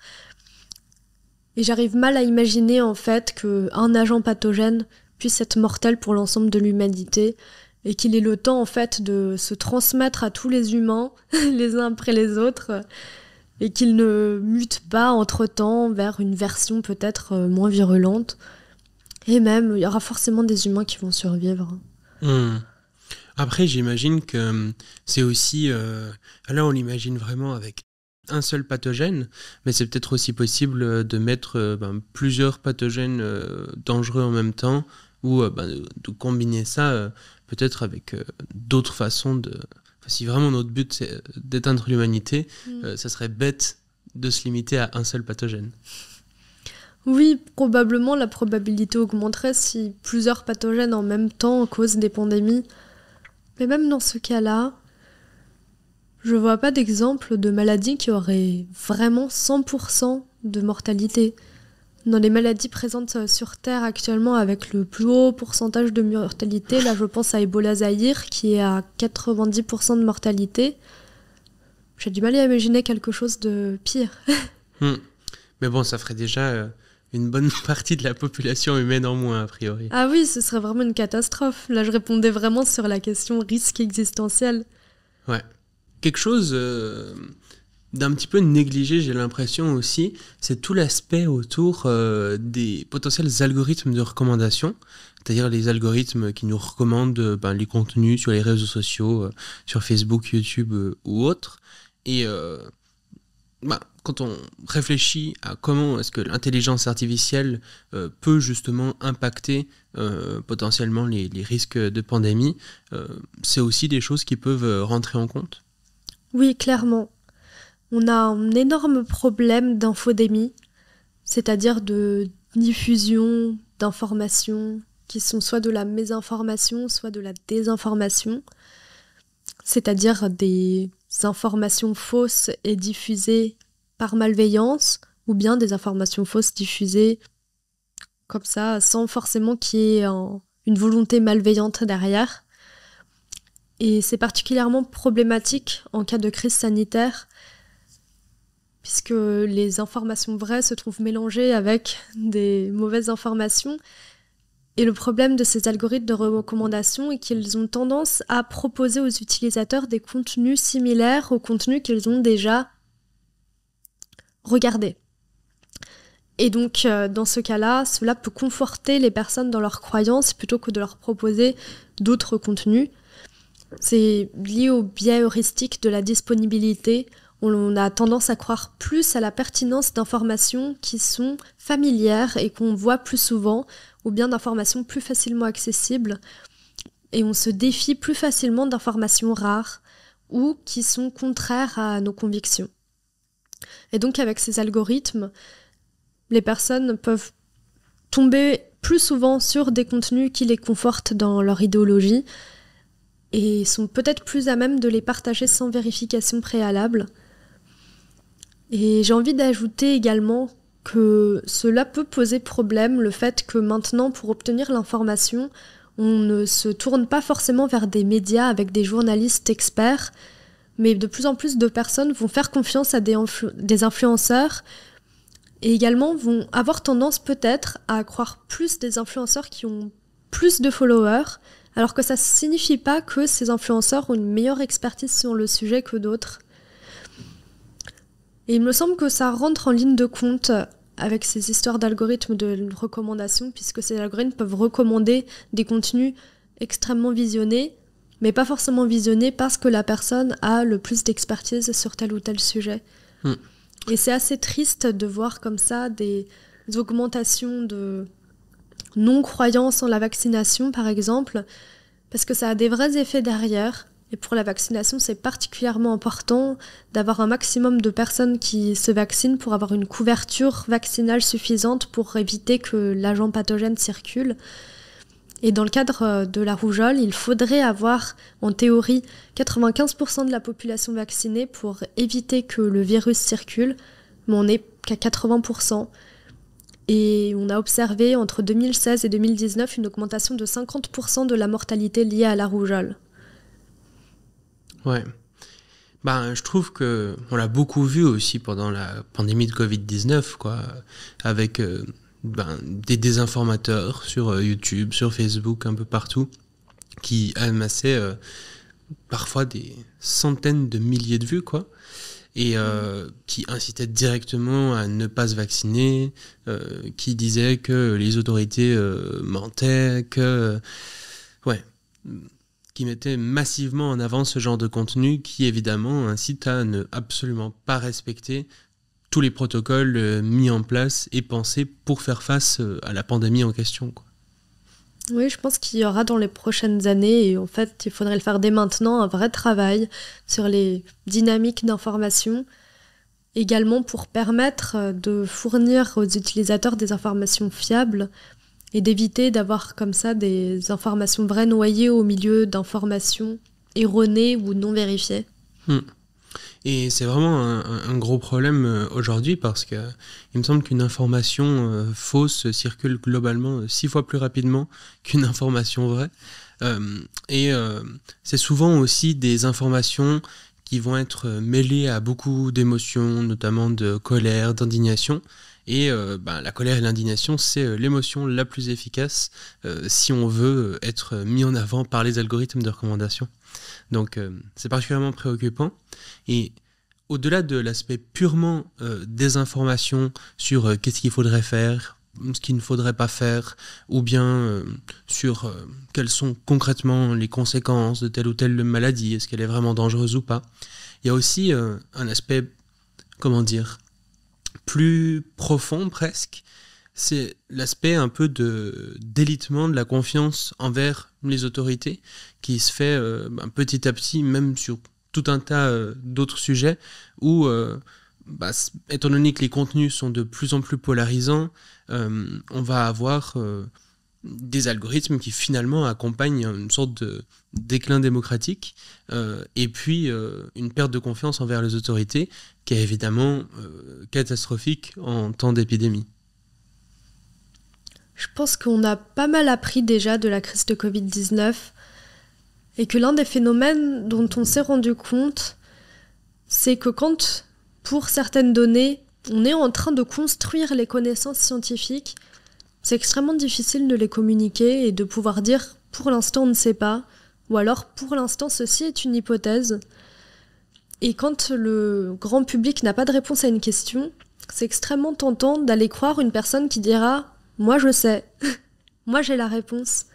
B: Et j'arrive mal à imaginer en fait qu'un agent pathogène puisse être mortel pour l'ensemble de l'humanité et qu'il ait le temps en fait de se transmettre à tous les humains les uns après les autres et qu'il ne mute pas entre-temps vers une version peut-être moins virulente. Et même, il y aura forcément des humains qui vont survivre.
A: Après, j'imagine que c'est aussi... là, on l'imagine vraiment avec un seul pathogène, mais c'est peut-être aussi possible de mettre plusieurs pathogènes dangereux en même temps, ou de combiner ça peut-être avec d'autres façons de... Enfin, si vraiment notre but c'est d'éteindre l'humanité, ça serait bête de se limiter à un seul pathogène.
B: Oui, probablement la probabilité augmenterait si plusieurs pathogènes en même temps causent des pandémies. Mais même dans ce cas-là, je vois pas d'exemple de maladie qui aurait vraiment 100% de mortalité. Dans les maladies présentes sur Terre actuellement avec le plus haut pourcentage de mortalité, là je pense à Ebola Zaïre qui est à 90% de mortalité. J'ai du mal à imaginer quelque chose de pire.
A: Mais bon, ça ferait déjà une bonne partie de la population humaine en moins, a priori.
B: Ah oui, ce serait vraiment une catastrophe. Là, je répondais vraiment sur la question risque existentiel.
A: Ouais. Quelque chose d'un petit peu négligé, j'ai l'impression aussi, c'est tout l'aspect autour des potentiels algorithmes de recommandation, c'est-à-dire les algorithmes qui nous recommandent les contenus sur les réseaux sociaux, sur Facebook, YouTube ou autres. Et quand on réfléchit à comment est-ce que l'intelligence artificielle peut justement impacter potentiellement les risques de pandémie, c'est aussi des choses qui peuvent rentrer en compte.
B: Oui, clairement. On a un énorme problème d'infodémie, c'est-à-dire de diffusion d'informations qui sont soit de la mésinformation, soit de la désinformation, c'est-à-dire des informations fausses et diffusées par malveillance, ou bien des informations fausses diffusées comme ça, sans forcément qu'il y ait une volonté malveillante derrière. Et c'est particulièrement problématique en cas de crise sanitaire, puisque les informations vraies se trouvent mélangées avec des mauvaises informations. Et le problème de ces algorithmes de recommandation est qu'ils ont tendance à proposer aux utilisateurs des contenus similaires aux contenus qu'ils ont déjà regardés. Et donc, dans ce cas-là, cela peut conforter les personnes dans leurs croyances plutôt que de leur proposer d'autres contenus. C'est lié au biais heuristique de la disponibilité. On a tendance à croire plus à la pertinence d'informations qui sont familières et qu'on voit plus souvent, ou bien d'informations plus facilement accessibles. Et on se défie plus facilement d'informations rares ou qui sont contraires à nos convictions. Et donc avec ces algorithmes, les personnes peuvent tomber plus souvent sur des contenus qui les confortent dans leur idéologie et sont peut-être plus à même de les partager sans vérification préalable. Et j'ai envie d'ajouter également que cela peut poser problème, le fait que maintenant, pour obtenir l'information, on ne se tourne pas forcément vers des médias avec des journalistes experts, mais de plus en plus de personnes vont faire confiance à des influenceurs et également vont avoir tendance peut-être à croire plus des influenceurs qui ont plus de followers, alors que ça ne signifie pas que ces influenceurs ont une meilleure expertise sur le sujet que d'autres. Et il me semble que ça rentre en ligne de compte avec ces histoires d'algorithmes de recommandation, puisque ces algorithmes peuvent recommander des contenus extrêmement visionnés, mais pas forcément visionnés parce que la personne a le plus d'expertise sur tel ou tel sujet. Et c'est assez triste de voir comme ça des augmentations de non-croyance en la vaccination, par exemple, parce que ça a des vrais effets derrière. Et pour la vaccination, c'est particulièrement important d'avoir un maximum de personnes qui se vaccinent pour avoir une couverture vaccinale suffisante pour éviter que l'agent pathogène circule. Et dans le cadre de la rougeole, il faudrait avoir, en théorie, 95% de la population vaccinée pour éviter que le virus circule, mais on n'est qu'à 80%. Et on a observé entre 2016 et 2019 une augmentation de 50% de la mortalité liée à la rougeole.
A: Ouais. Je trouve que on l'a beaucoup vu aussi pendant la pandémie de Covid-19, quoi, avec des désinformateurs sur YouTube, sur Facebook, un peu partout, qui amassaient parfois des centaines de milliers de vues, quoi, et qui incitaient directement à ne pas se vacciner, qui disaient que les autorités mentaient, qui mettaient massivement en avant ce genre de contenu qui, évidemment, incite à ne absolument pas respecter tous les protocoles mis en place et pensés pour faire face à la pandémie en question, quoi.
B: Oui, je pense qu'il y aura dans les prochaines années, et en fait, il faudrait le faire dès maintenant, un vrai travail sur les dynamiques d'information, également pour permettre de fournir aux utilisateurs des informations fiables et d'éviter d'avoir comme ça des informations vraies noyées au milieu d'informations erronées ou non vérifiées.
A: Et c'est vraiment un gros problème aujourd'hui parce que il me semble qu'une information fausse circule globalement 6 fois plus rapidement qu'une information vraie. C'est souvent aussi des informations qui vont être mêlées à beaucoup d'émotions, notamment de colère, d'indignation. Et la colère et l'indignation, c'est l'émotion la plus efficace si on veut être mis en avant par les algorithmes de recommandation. Donc c'est particulièrement préoccupant. Et au-delà de l'aspect purement désinformation sur qu'est-ce qu'il faudrait faire, ce qu'il ne faudrait pas faire, ou bien sur quelles sont concrètement les conséquences de telle ou telle maladie, est-ce qu'elle est vraiment dangereuse ou pas, il y a aussi un aspect, plus profond presque, c'est l'aspect un peu d'élitement de la confiance envers les autorités qui se fait petit à petit, même sur tout un tas d'autres sujets où, étant donné que les contenus sont de plus en plus polarisants, on va avoir des algorithmes qui finalement accompagnent une sorte de déclin démocratique et puis une perte de confiance envers les autorités qui est évidemment catastrophique en temps d'épidémie.
B: Je pense qu'on a pas mal appris déjà de la crise de Covid-19 et que l'un des phénomènes dont on s'est rendu compte, c'est que quand, pour certaines données, on est en train de construire les connaissances scientifiques, c'est extrêmement difficile de les communiquer et de pouvoir dire « pour l'instant on ne sait pas » ou alors « pour l'instant ceci est une hypothèse ». Et quand le grand public n'a pas de réponse à une question, c'est extrêmement tentant d'aller croire une personne qui dira « moi je sais, moi j'ai la réponse ».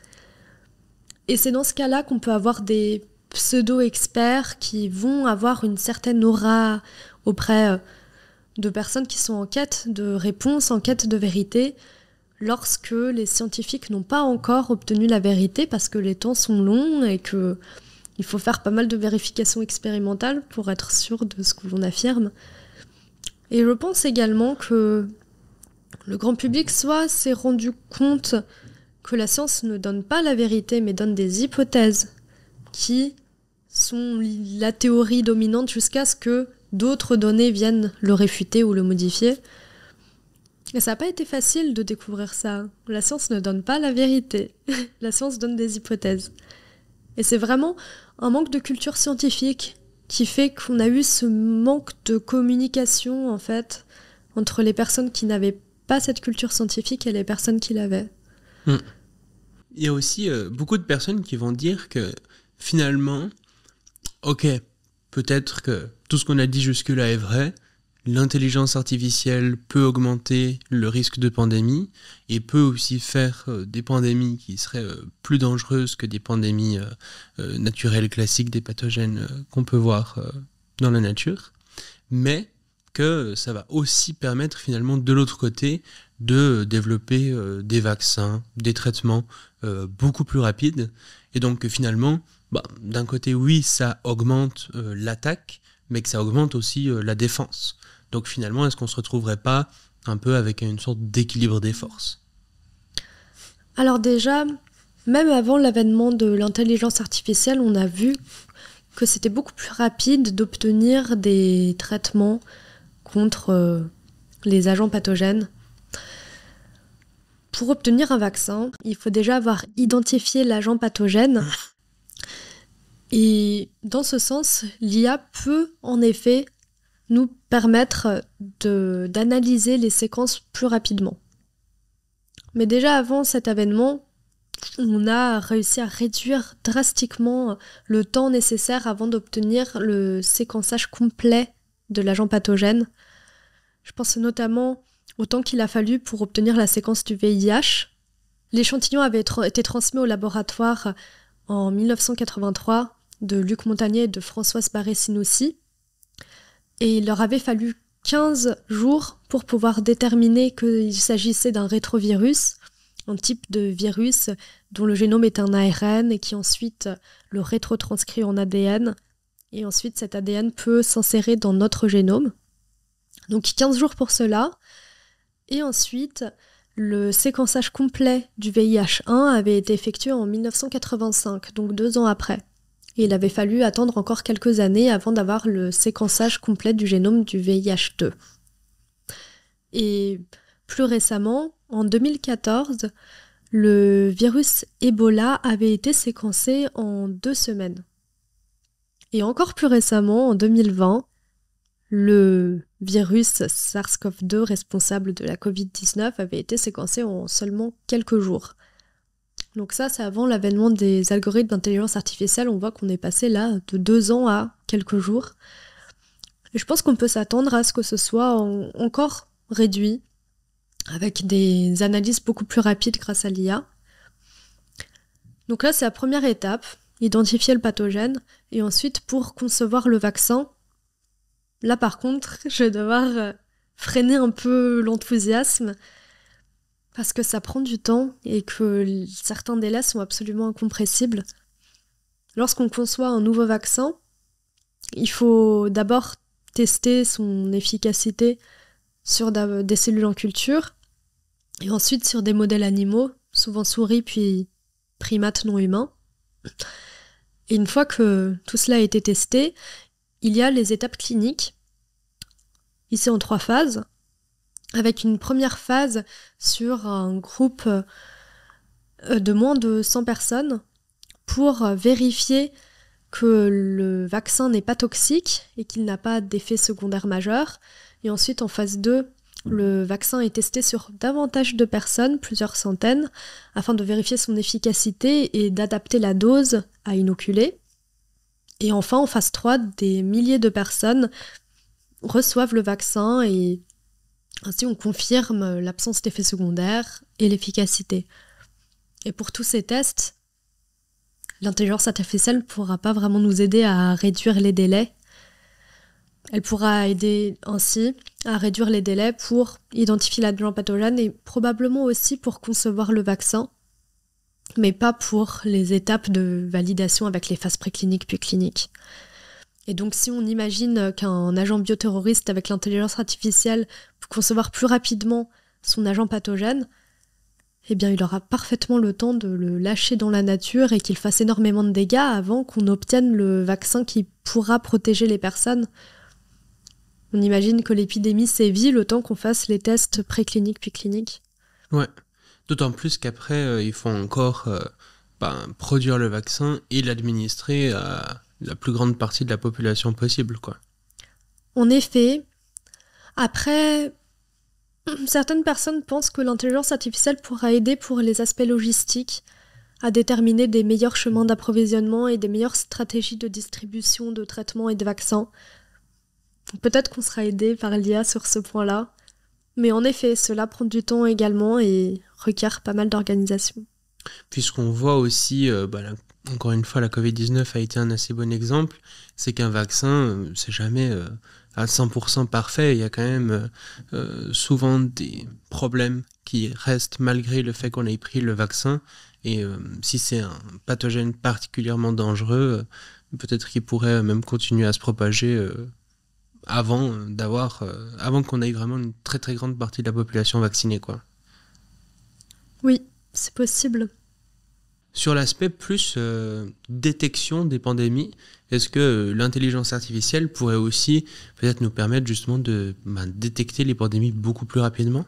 B: Et c'est dans ce cas-là qu'on peut avoir des pseudo-experts qui vont avoir une certaine aura auprès de personnes qui sont en quête de réponses, en quête de vérité, lorsque les scientifiques n'ont pas encore obtenu la vérité parce que les temps sont longs et qu'il faut faire pas mal de vérifications expérimentales pour être sûr de ce que l'on affirme. Et je pense également que le grand public soit s'est rendu compte que la science ne donne pas la vérité mais donne des hypothèses qui sont la théorie dominante jusqu'à ce que d'autres données viennent le réfuter ou le modifier. Et ça n'a pas été facile de découvrir ça. La science ne donne pas la vérité. La science donne des hypothèses. Et c'est vraiment un manque de culture scientifique qui fait qu'on a eu ce manque de communication, en fait, entre les personnes qui n'avaient pas cette culture scientifique et les personnes qui l'avaient.
A: Il y a aussi beaucoup de personnes qui vont dire que finalement, ok, peut-être que tout ce qu'on a dit jusque-là est vrai, l'intelligence artificielle peut augmenter le risque de pandémie et peut aussi faire des pandémies qui seraient plus dangereuses que des pandémies naturelles classiques, des pathogènes qu'on peut voir dans la nature, mais que ça va aussi permettre finalement de l'autre côté de développer des vaccins, des traitements beaucoup plus rapides. Et donc finalement, d'un côté oui, ça augmente l'attaque, mais que ça augmente aussi la défense. Donc finalement, est-ce qu'on se retrouverait pas un peu avec une sorte d'équilibre des forces ?
B: Alors déjà, même avant l'avènement de l'intelligence artificielle, on a vu que c'était beaucoup plus rapide d'obtenir des traitements contre les agents pathogènes. Pour obtenir un vaccin, il faut déjà avoir identifié l'agent pathogène. Et dans ce sens, l'IA peut en effet nous permettre d'analyser les séquences plus rapidement. Mais déjà avant cet avènement, on a réussi à réduire drastiquement le temps nécessaire avant d'obtenir le séquençage complet de l'agent pathogène. Je pense notamment au temps qu'il a fallu pour obtenir la séquence du VIH. L'échantillon avait été transmis au laboratoire en 1983 de Luc Montagnier et de Françoise Barré-Sinoussi. Et il leur avait fallu 15 jours pour pouvoir déterminer qu'il s'agissait d'un rétrovirus, un type de virus dont le génome est un ARN et qui ensuite le rétrotranscrit en ADN. Et ensuite, cet ADN peut s'insérer dans notre génome. Donc 15 jours pour cela. Et ensuite, le séquençage complet du VIH1 avait été effectué en 1985, donc 2 ans après. Et il avait fallu attendre encore quelques années avant d'avoir le séquençage complet du génome du VIH2. Et plus récemment, en 2014, le virus Ebola avait été séquencé en 2 semaines. Et encore plus récemment, en 2020, le virus SARS-CoV-2 responsable de la Covid-19 avait été séquencé en seulement quelques jours. Donc ça, c'est avant l'avènement des algorithmes d'intelligence artificielle. On voit qu'on est passé là de 2 ans à quelques jours. Et je pense qu'on peut s'attendre à ce que ce soit encore réduit, avec des analyses beaucoup plus rapides grâce à l'IA. Donc là, c'est la première étape, identifier le pathogène, et ensuite, pour concevoir le vaccin, là par contre, je vais devoir freiner un peu l'enthousiasme, parce que ça prend du temps et que certains délais sont absolument incompressibles. Lorsqu'on conçoit un nouveau vaccin, il faut d'abord tester son efficacité sur des cellules en culture, et ensuite sur des modèles animaux, souvent souris puis primates non humains. Et une fois que tout cela a été testé, il y a les étapes cliniques, ici en 3 phases, avec une première phase sur un groupe de moins de 100 personnes pour vérifier que le vaccin n'est pas toxique et qu'il n'a pas d'effet secondaire majeur. Et ensuite, en phase 2, le vaccin est testé sur davantage de personnes, plusieurs centaines, afin de vérifier son efficacité et d'adapter la dose à inoculer. Et enfin, en phase 3, des milliers de personnes reçoivent le vaccin et ainsi on confirme l'absence d'effets secondaires et l'efficacité. Et pour tous ces tests, l'intelligence artificielle ne pourra pas vraiment nous aider à réduire les délais. Elle pourra aider ainsi à réduire les délais pour identifier l'agent pathogène et probablement aussi pour concevoir le vaccin, mais pas pour les étapes de validation avec les phases précliniques puis cliniques. Et donc si on imagine qu'un agent bioterroriste avec l'intelligence artificielle peut concevoir plus rapidement son agent pathogène, eh bien il aura parfaitement le temps de le lâcher dans la nature et qu'il fasse énormément de dégâts avant qu'on obtienne le vaccin qui pourra protéger les personnes. On imagine que l'épidémie sévit le temps qu'on fasse les tests précliniques puis cliniques.
A: Ouais, d'autant plus qu'après, il faut encore produire le vaccin et l'administrer à la plus grande partie de la population possible, quoi.
B: En effet, après, certaines personnes pensent que l'intelligence artificielle pourra aider pour les aspects logistiques à déterminer des meilleurs chemins d'approvisionnement et des meilleures stratégies de distribution, de traitement et de vaccins. Peut-être qu'on sera aidé par l'IA sur ce point-là, mais en effet, cela prend du temps également et requiert pas mal d'organisation.
A: Puisqu'on voit aussi, encore une fois, la Covid-19 a été un assez bon exemple, c'est qu'un vaccin, c'est jamais à 100% parfait, il y a quand même souvent des problèmes qui restent malgré le fait qu'on ait pris le vaccin, et si c'est un pathogène particulièrement dangereux, peut-être qu'il pourrait même continuer à se propager avant qu'on ait vraiment une très très grande partie de la population vaccinée, quoi.
B: Oui, c'est possible.
A: Sur l'aspect plus détection des pandémies, est-ce que l'intelligence artificielle pourrait aussi peut-être nous permettre justement de détecter les pandémies beaucoup plus rapidement ?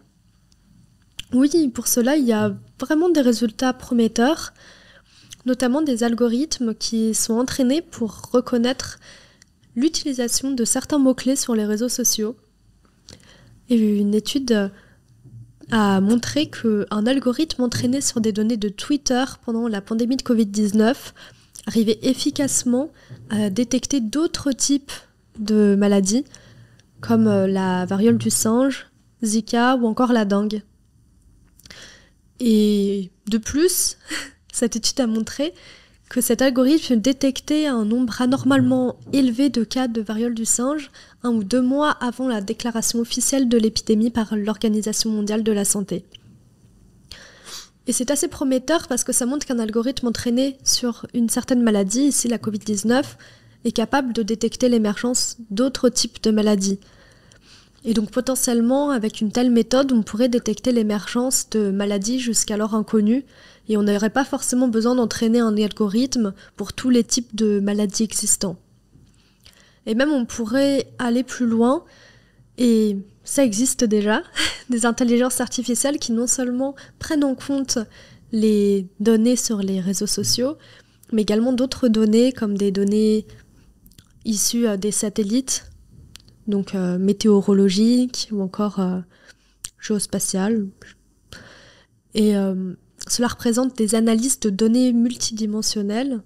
B: Oui, pour cela, il y a vraiment des résultats prometteurs, notamment des algorithmes qui sont entraînés pour reconnaître l'utilisation de certains mots-clés sur les réseaux sociaux. Et une étude a montré qu'un algorithme entraîné sur des données de Twitter pendant la pandémie de Covid-19 arrivait efficacement à détecter d'autres types de maladies, comme la variole du singe, Zika ou encore la dengue. Et de plus, cette étude a montré que cet algorithme détectait un nombre anormalement élevé de cas de variole du singe 1 ou 2 mois avant la déclaration officielle de l'épidémie par l'Organisation mondiale de la santé. Et c'est assez prometteur parce que ça montre qu'un algorithme entraîné sur une certaine maladie, ici la Covid-19, est capable de détecter l'émergence d'autres types de maladies. Et donc potentiellement, avec une telle méthode, on pourrait détecter l'émergence de maladies jusqu'alors inconnues, et on n'aurait pas forcément besoin d'entraîner un algorithme pour tous les types de maladies existants. Et même on pourrait aller plus loin, et ça existe déjà, des intelligences artificielles qui non seulement prennent en compte les données sur les réseaux sociaux, mais également d'autres données comme des données issues des satellites, donc météorologiques ou encore géospatiales. Et cela représente des analyses de données multidimensionnelles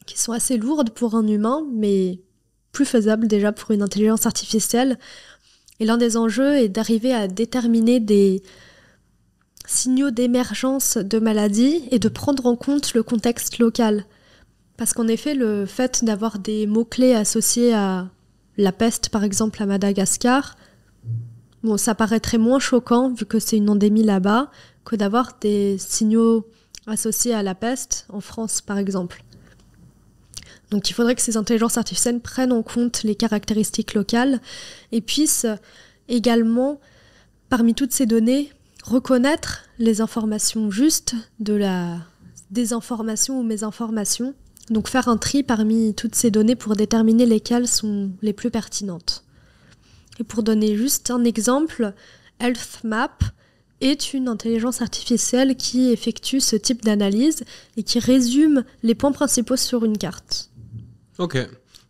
B: qui sont assez lourdes pour un humain, mais plus faisables déjà pour une intelligence artificielle. Et l'un des enjeux est d'arriver à déterminer des signaux d'émergence de maladies et de prendre en compte le contexte local. Parce qu'en effet, le fait d'avoir des mots-clés associés à la peste, par exemple, à Madagascar, bon, ça paraîtrait moins choquant, vu que c'est une endémie là-bas, que d'avoir des signaux associés à la peste en France, par exemple. Donc il faudrait que ces intelligences artificielles prennent en compte les caractéristiques locales et puissent également, parmi toutes ces données, reconnaître les informations justes de la désinformation ou mésinformation. Donc faire un tri parmi toutes ces données pour déterminer lesquelles sont les plus pertinentes. Et pour donner juste un exemple, HealthMap est une intelligence artificielle qui effectue ce type d'analyse et qui résume les points principaux sur une carte.
A: Ok,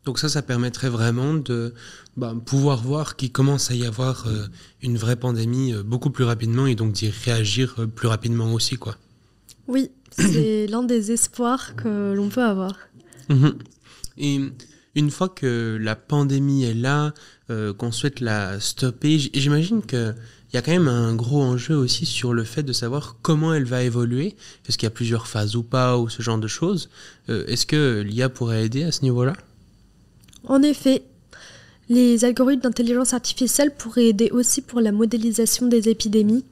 A: donc ça permettrait vraiment de pouvoir voir qu'il commence à y avoir une vraie pandémie beaucoup plus rapidement et donc d'y réagir plus rapidement aussi, quoi.
B: Oui, c'est l'un des espoirs que l'on peut avoir.
A: Et une fois que la pandémie est là, qu'on souhaite la stopper, j'imagine qu'il y a quand même un gros enjeu aussi sur le fait de savoir comment elle va évoluer. Est-ce qu'il y a plusieurs phases ou pas, ou ce genre de choses? Est-ce que l'IA pourrait aider à ce niveau-là?
B: En effet, les algorithmes d'intelligence artificielle pourraient aider aussi pour la modélisation des épidémies.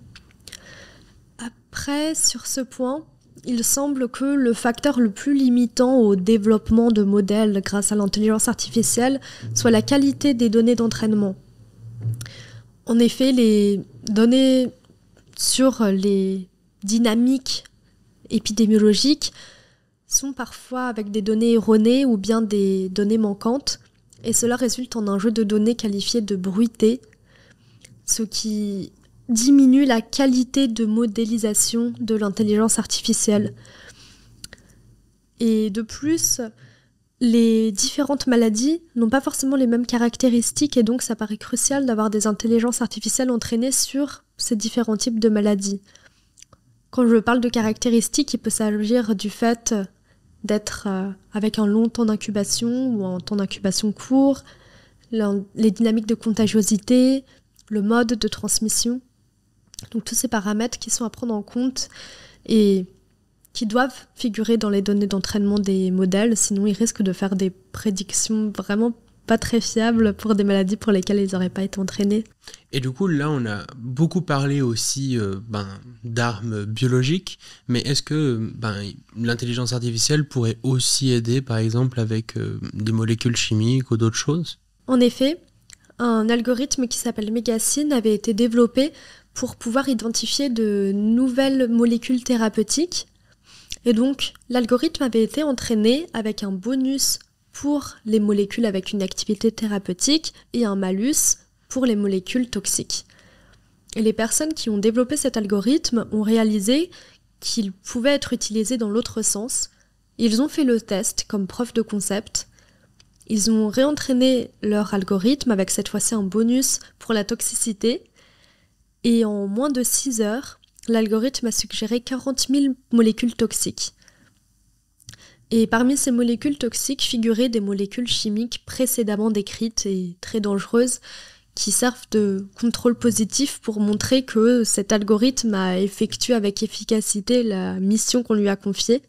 B: Après, sur ce point, il semble que le facteur le plus limitant au développement de modèles grâce à l'intelligence artificielle soit la qualité des données d'entraînement. En effet, les données sur les dynamiques épidémiologiques sont parfois avec des données erronées ou bien des données manquantes, et cela résulte en un jeu de données qualifié de bruité, ce qui diminue la qualité de modélisation de l'intelligence artificielle. Et de plus, les différentes maladies n'ont pas forcément les mêmes caractéristiques et donc ça paraît crucial d'avoir des intelligences artificielles entraînées sur ces différents types de maladies. Quand je parle de caractéristiques, il peut s'agir du fait d'être avec un long temps d'incubation ou un temps d'incubation court, les dynamiques de contagiosité, le mode de transmission. Donc tous ces paramètres qui sont à prendre en compte et qui doivent figurer dans les données d'entraînement des modèles, sinon ils risquent de faire des prédictions vraiment pas très fiables pour des maladies pour lesquelles ils n'auraient pas été entraînés.
A: Et du coup, là, on a beaucoup parlé aussi d'armes biologiques, mais est-ce que l'intelligence artificielle pourrait aussi aider, par exemple, avec des molécules chimiques ou d'autres choses?
B: En effet, un algorithme qui s'appelle Megacine avait été développé pour pouvoir identifier de nouvelles molécules thérapeutiques. Et donc, l'algorithme avait été entraîné avec un bonus pour les molécules avec une activité thérapeutique et un malus pour les molécules toxiques. Et les personnes qui ont développé cet algorithme ont réalisé qu'il pouvait être utilisé dans l'autre sens. Ils ont fait le test comme preuve de concept. Ils ont réentraîné leur algorithme avec cette fois-ci un bonus pour la toxicité. Et en moins de 6 heures, l'algorithme a suggéré 40 000 molécules toxiques. Et parmi ces molécules toxiques figuraient des molécules chimiques précédemment décrites et très dangereuses qui servent de contrôle positif pour montrer que cet algorithme a effectué avec efficacité la mission qu'on lui a confiée.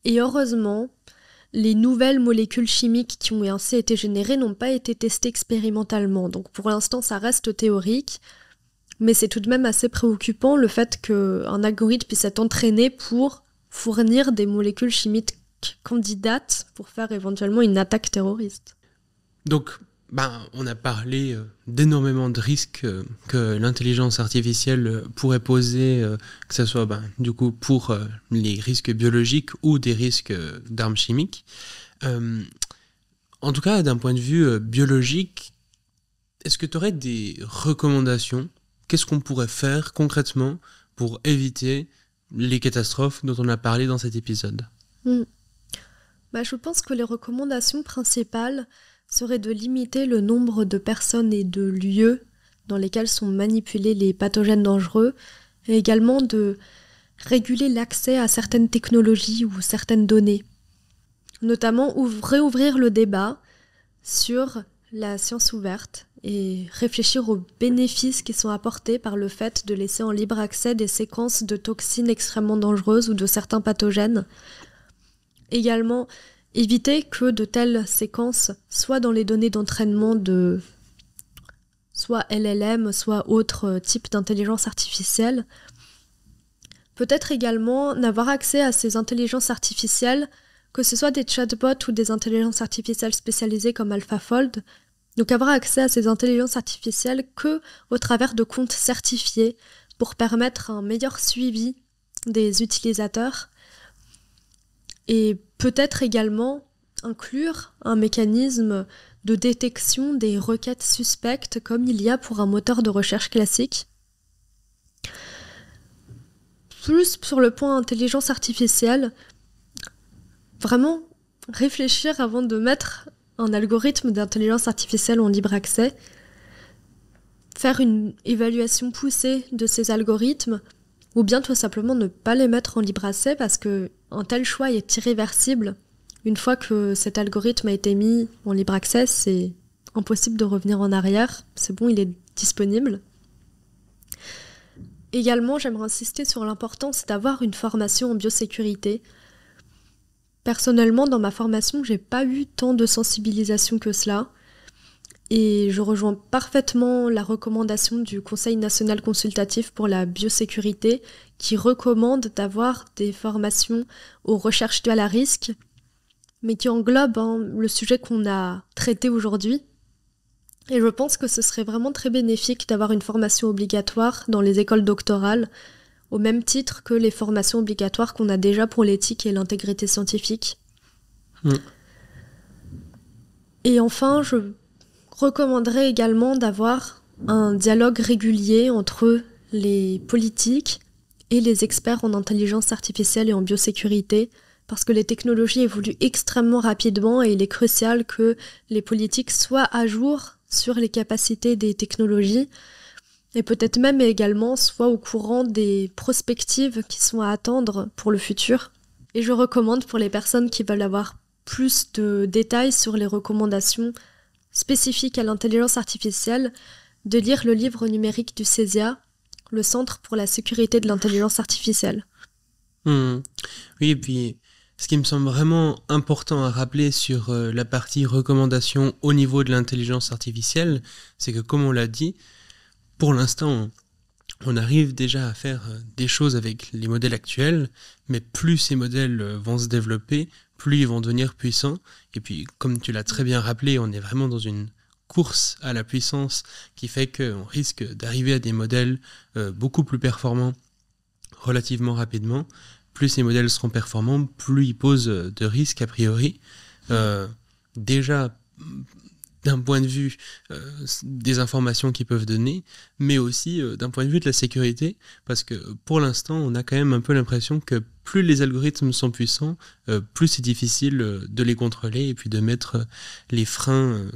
B: Et heureusement, les nouvelles molécules chimiques qui ont ainsi été générées n'ont pas été testées expérimentalement. Donc pour l'instant, ça reste théorique, mais c'est tout de même assez préoccupant le fait qu'un algorithme puisse être entraîné pour fournir des molécules chimiques candidates pour faire éventuellement une attaque terroriste.
A: Donc, on a parlé d'énormément de risques que l'intelligence artificielle pourrait poser, que ce soit du coup pour les risques biologiques ou des risques d'armes chimiques. En tout cas, d'un point de vue biologique, est-ce que tu aurais des recommandations? Qu'est-ce qu'on pourrait faire concrètement pour éviter les catastrophes dont on a parlé dans cet épisode?
B: Je pense que les recommandations principales seraient de limiter le nombre de personnes et de lieux dans lesquels sont manipulés les pathogènes dangereux, et également de réguler l'accès à certaines technologies ou certaines données. Notamment réouvrir le débat sur la science ouverte et réfléchir aux bénéfices qui sont apportés par le fait de laisser en libre accès des séquences de toxines extrêmement dangereuses ou de certains pathogènes. Également, éviter que de telles séquences soient dans les données d'entraînement de soit LLM, soit autres types d'intelligence artificielle. Peut-être également n'avoir accès à ces intelligences artificielles, que ce soit des chatbots ou des intelligences artificielles spécialisées comme AlphaFold, donc avoir accès à ces intelligences artificielles que au travers de comptes certifiés pour permettre un meilleur suivi des utilisateurs. Et peut-être également inclure un mécanisme de détection des requêtes suspectes comme il y a pour un moteur de recherche classique. Plus sur le point intelligence artificielle, vraiment réfléchir avant de mettre un algorithme d'intelligence artificielle en libre accès, faire une évaluation poussée de ces algorithmes, ou bien tout simplement ne pas les mettre en libre accès parce qu'un tel choix est irréversible. Une fois que cet algorithme a été mis en libre accès, c'est impossible de revenir en arrière. C'est bon, il est disponible. Également, j'aimerais insister sur l'importance d'avoir une formation en biosécurité. Personnellement, dans ma formation, j'ai pas eu tant de sensibilisation que cela. Et je rejoins parfaitement la recommandation du Conseil national consultatif pour la biosécurité qui recommande d'avoir des formations aux recherches duales à risque, mais qui englobe le sujet qu'on a traité aujourd'hui. Et je pense que ce serait vraiment très bénéfique d'avoir une formation obligatoire dans les écoles doctorales, au même titre que les formations obligatoires qu'on a déjà pour l'éthique et l'intégrité scientifique. Et enfin, je recommanderais également d'avoir un dialogue régulier entre les politiques et les experts en intelligence artificielle et en biosécurité, parce que les technologies évoluent extrêmement rapidement et il est crucial que les politiques soient à jour sur les capacités des technologies et peut-être même également soient au courant des prospectives qui sont à attendre pour le futur. Et je recommande pour les personnes qui veulent avoir plus de détails sur les recommandations spécifiques à l'intelligence artificielle de lire le livre numérique du CESIA, le Centre pour la sécurité de l'intelligence artificielle.
A: Oui, et puis ce qui me semble vraiment important à rappeler sur la partie recommandation au niveau de l'intelligence artificielle, c'est que comme on l'a dit, pour l'instant, on arrive déjà à faire des choses avec les modèles actuels, mais plus ces modèles vont se développer, plus ils vont devenir puissants. Et puis, comme tu l'as très bien rappelé, on est vraiment dans une course à la puissance qui fait qu'on risque d'arriver à des modèles beaucoup plus performants relativement rapidement. Plus ces modèles seront performants, plus ils posent de risques a priori. Déjà, d'un point de vue des informations qu'ils peuvent donner, mais aussi d'un point de vue de la sécurité, parce que pour l'instant, on a quand même un peu l'impression que plus les algorithmes sont puissants, plus c'est difficile de les contrôler et puis de mettre les freins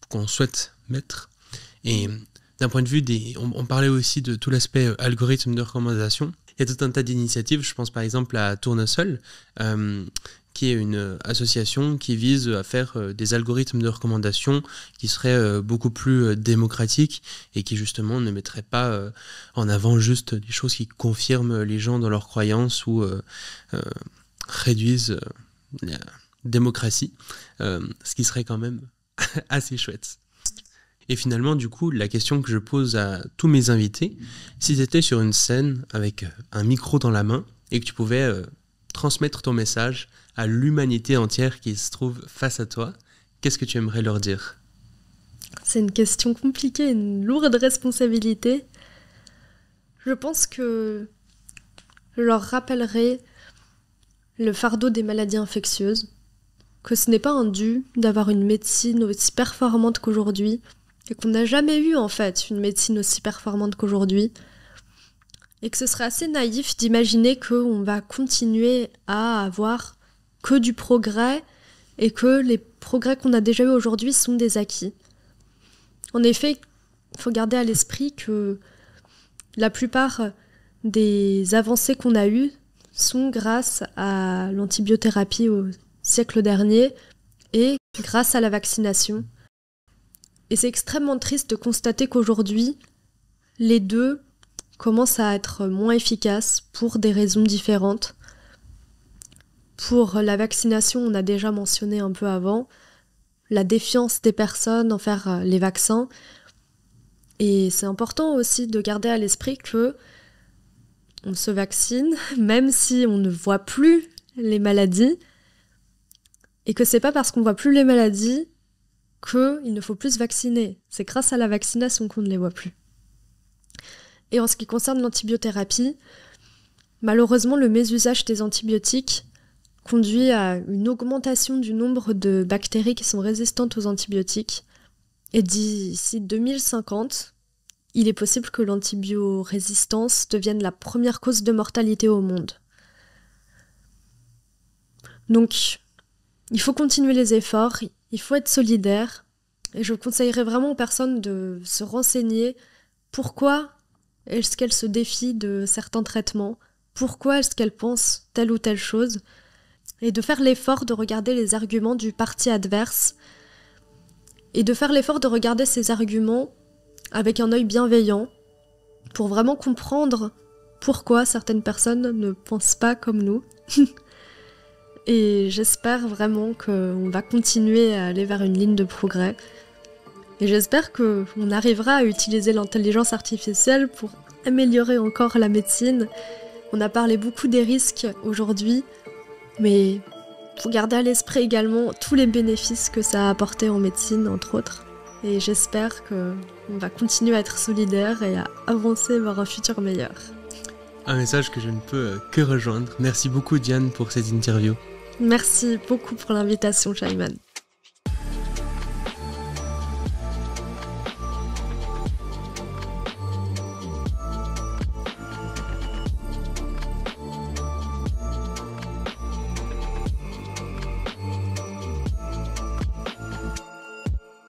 A: qu'on souhaite mettre. Et d'un point de vue on parlait aussi de tout l'aspect algorithme de recommandation. Il y a tout un tas d'initiatives, je pense par exemple à Tournesol, qui est une association qui vise à faire des algorithmes de recommandation qui seraient beaucoup plus démocratiques et qui justement ne mettraient pas en avant juste des choses qui confirment les gens dans leurs croyances ou réduisent la démocratie, ce qui serait quand même assez chouette. Et finalement, du coup, la question que je pose à tous mes invités, si tu étais sur une scène avec un micro dans la main et que tu pouvais transmettre ton message à l'humanité entière qui se trouve face à toi, qu'est-ce que tu aimerais leur dire ?
B: C'est une question compliquée, une lourde responsabilité. Je pense que je leur rappellerai le fardeau des maladies infectieuses, que ce n'est pas un dû d'avoir une médecine aussi performante qu'aujourd'hui, et qu'on n'a jamais eu en fait une médecine aussi performante qu'aujourd'hui, et que ce serait assez naïf d'imaginer qu'on va continuer à avoir que du progrès, et que les progrès qu'on a déjà eu aujourd'hui sont des acquis. En effet, il faut garder à l'esprit que la plupart des avancées qu'on a eues sont grâce à l'antibiothérapie au siècle dernier et grâce à la vaccination. Et c'est extrêmement triste de constater qu'aujourd'hui, les deux commencent à être moins efficaces pour des raisons différentes. Pour la vaccination, on a déjà mentionné un peu avant la défiance des personnes envers les vaccins. Et c'est important aussi de garder à l'esprit que on se vaccine, même si on ne voit plus les maladies, et que c'est pas parce qu'on voit plus les maladies qu'il ne faut plus se vacciner. C'est grâce à la vaccination qu'on ne les voit plus. Et en ce qui concerne l'antibiothérapie, malheureusement, le mésusage des antibiotiques conduit à une augmentation du nombre de bactéries qui sont résistantes aux antibiotiques. Et d'ici 2050, il est possible que l'antibiorésistance devienne la première cause de mortalité au monde. Donc, il faut continuer les efforts, il faut être solidaire, et je conseillerais vraiment aux personnes de se renseigner pourquoi est-ce qu'elles se défient de certains traitements, pourquoi est-ce qu'elles pensent telle ou telle chose, et de faire l'effort de regarder les arguments du parti adverse, et de faire l'effort de regarder ces arguments avec un œil bienveillant, pour vraiment comprendre pourquoi certaines personnes ne pensent pas comme nous. Et j'espère vraiment qu'on va continuer à aller vers une ligne de progrès. Et j'espère qu'on arrivera à utiliser l'intelligence artificielle pour améliorer encore la médecine. On a parlé beaucoup des risques aujourd'hui, mais il faut garder à l'esprit également tous les bénéfices que ça a apporté en médecine, entre autres. Et j'espère qu'on va continuer à être solidaires et à avancer vers un futur meilleur.
A: Un message que je ne peux que rejoindre. Merci beaucoup Diane pour cette interview.
B: Merci beaucoup pour l'invitation, Shaiman.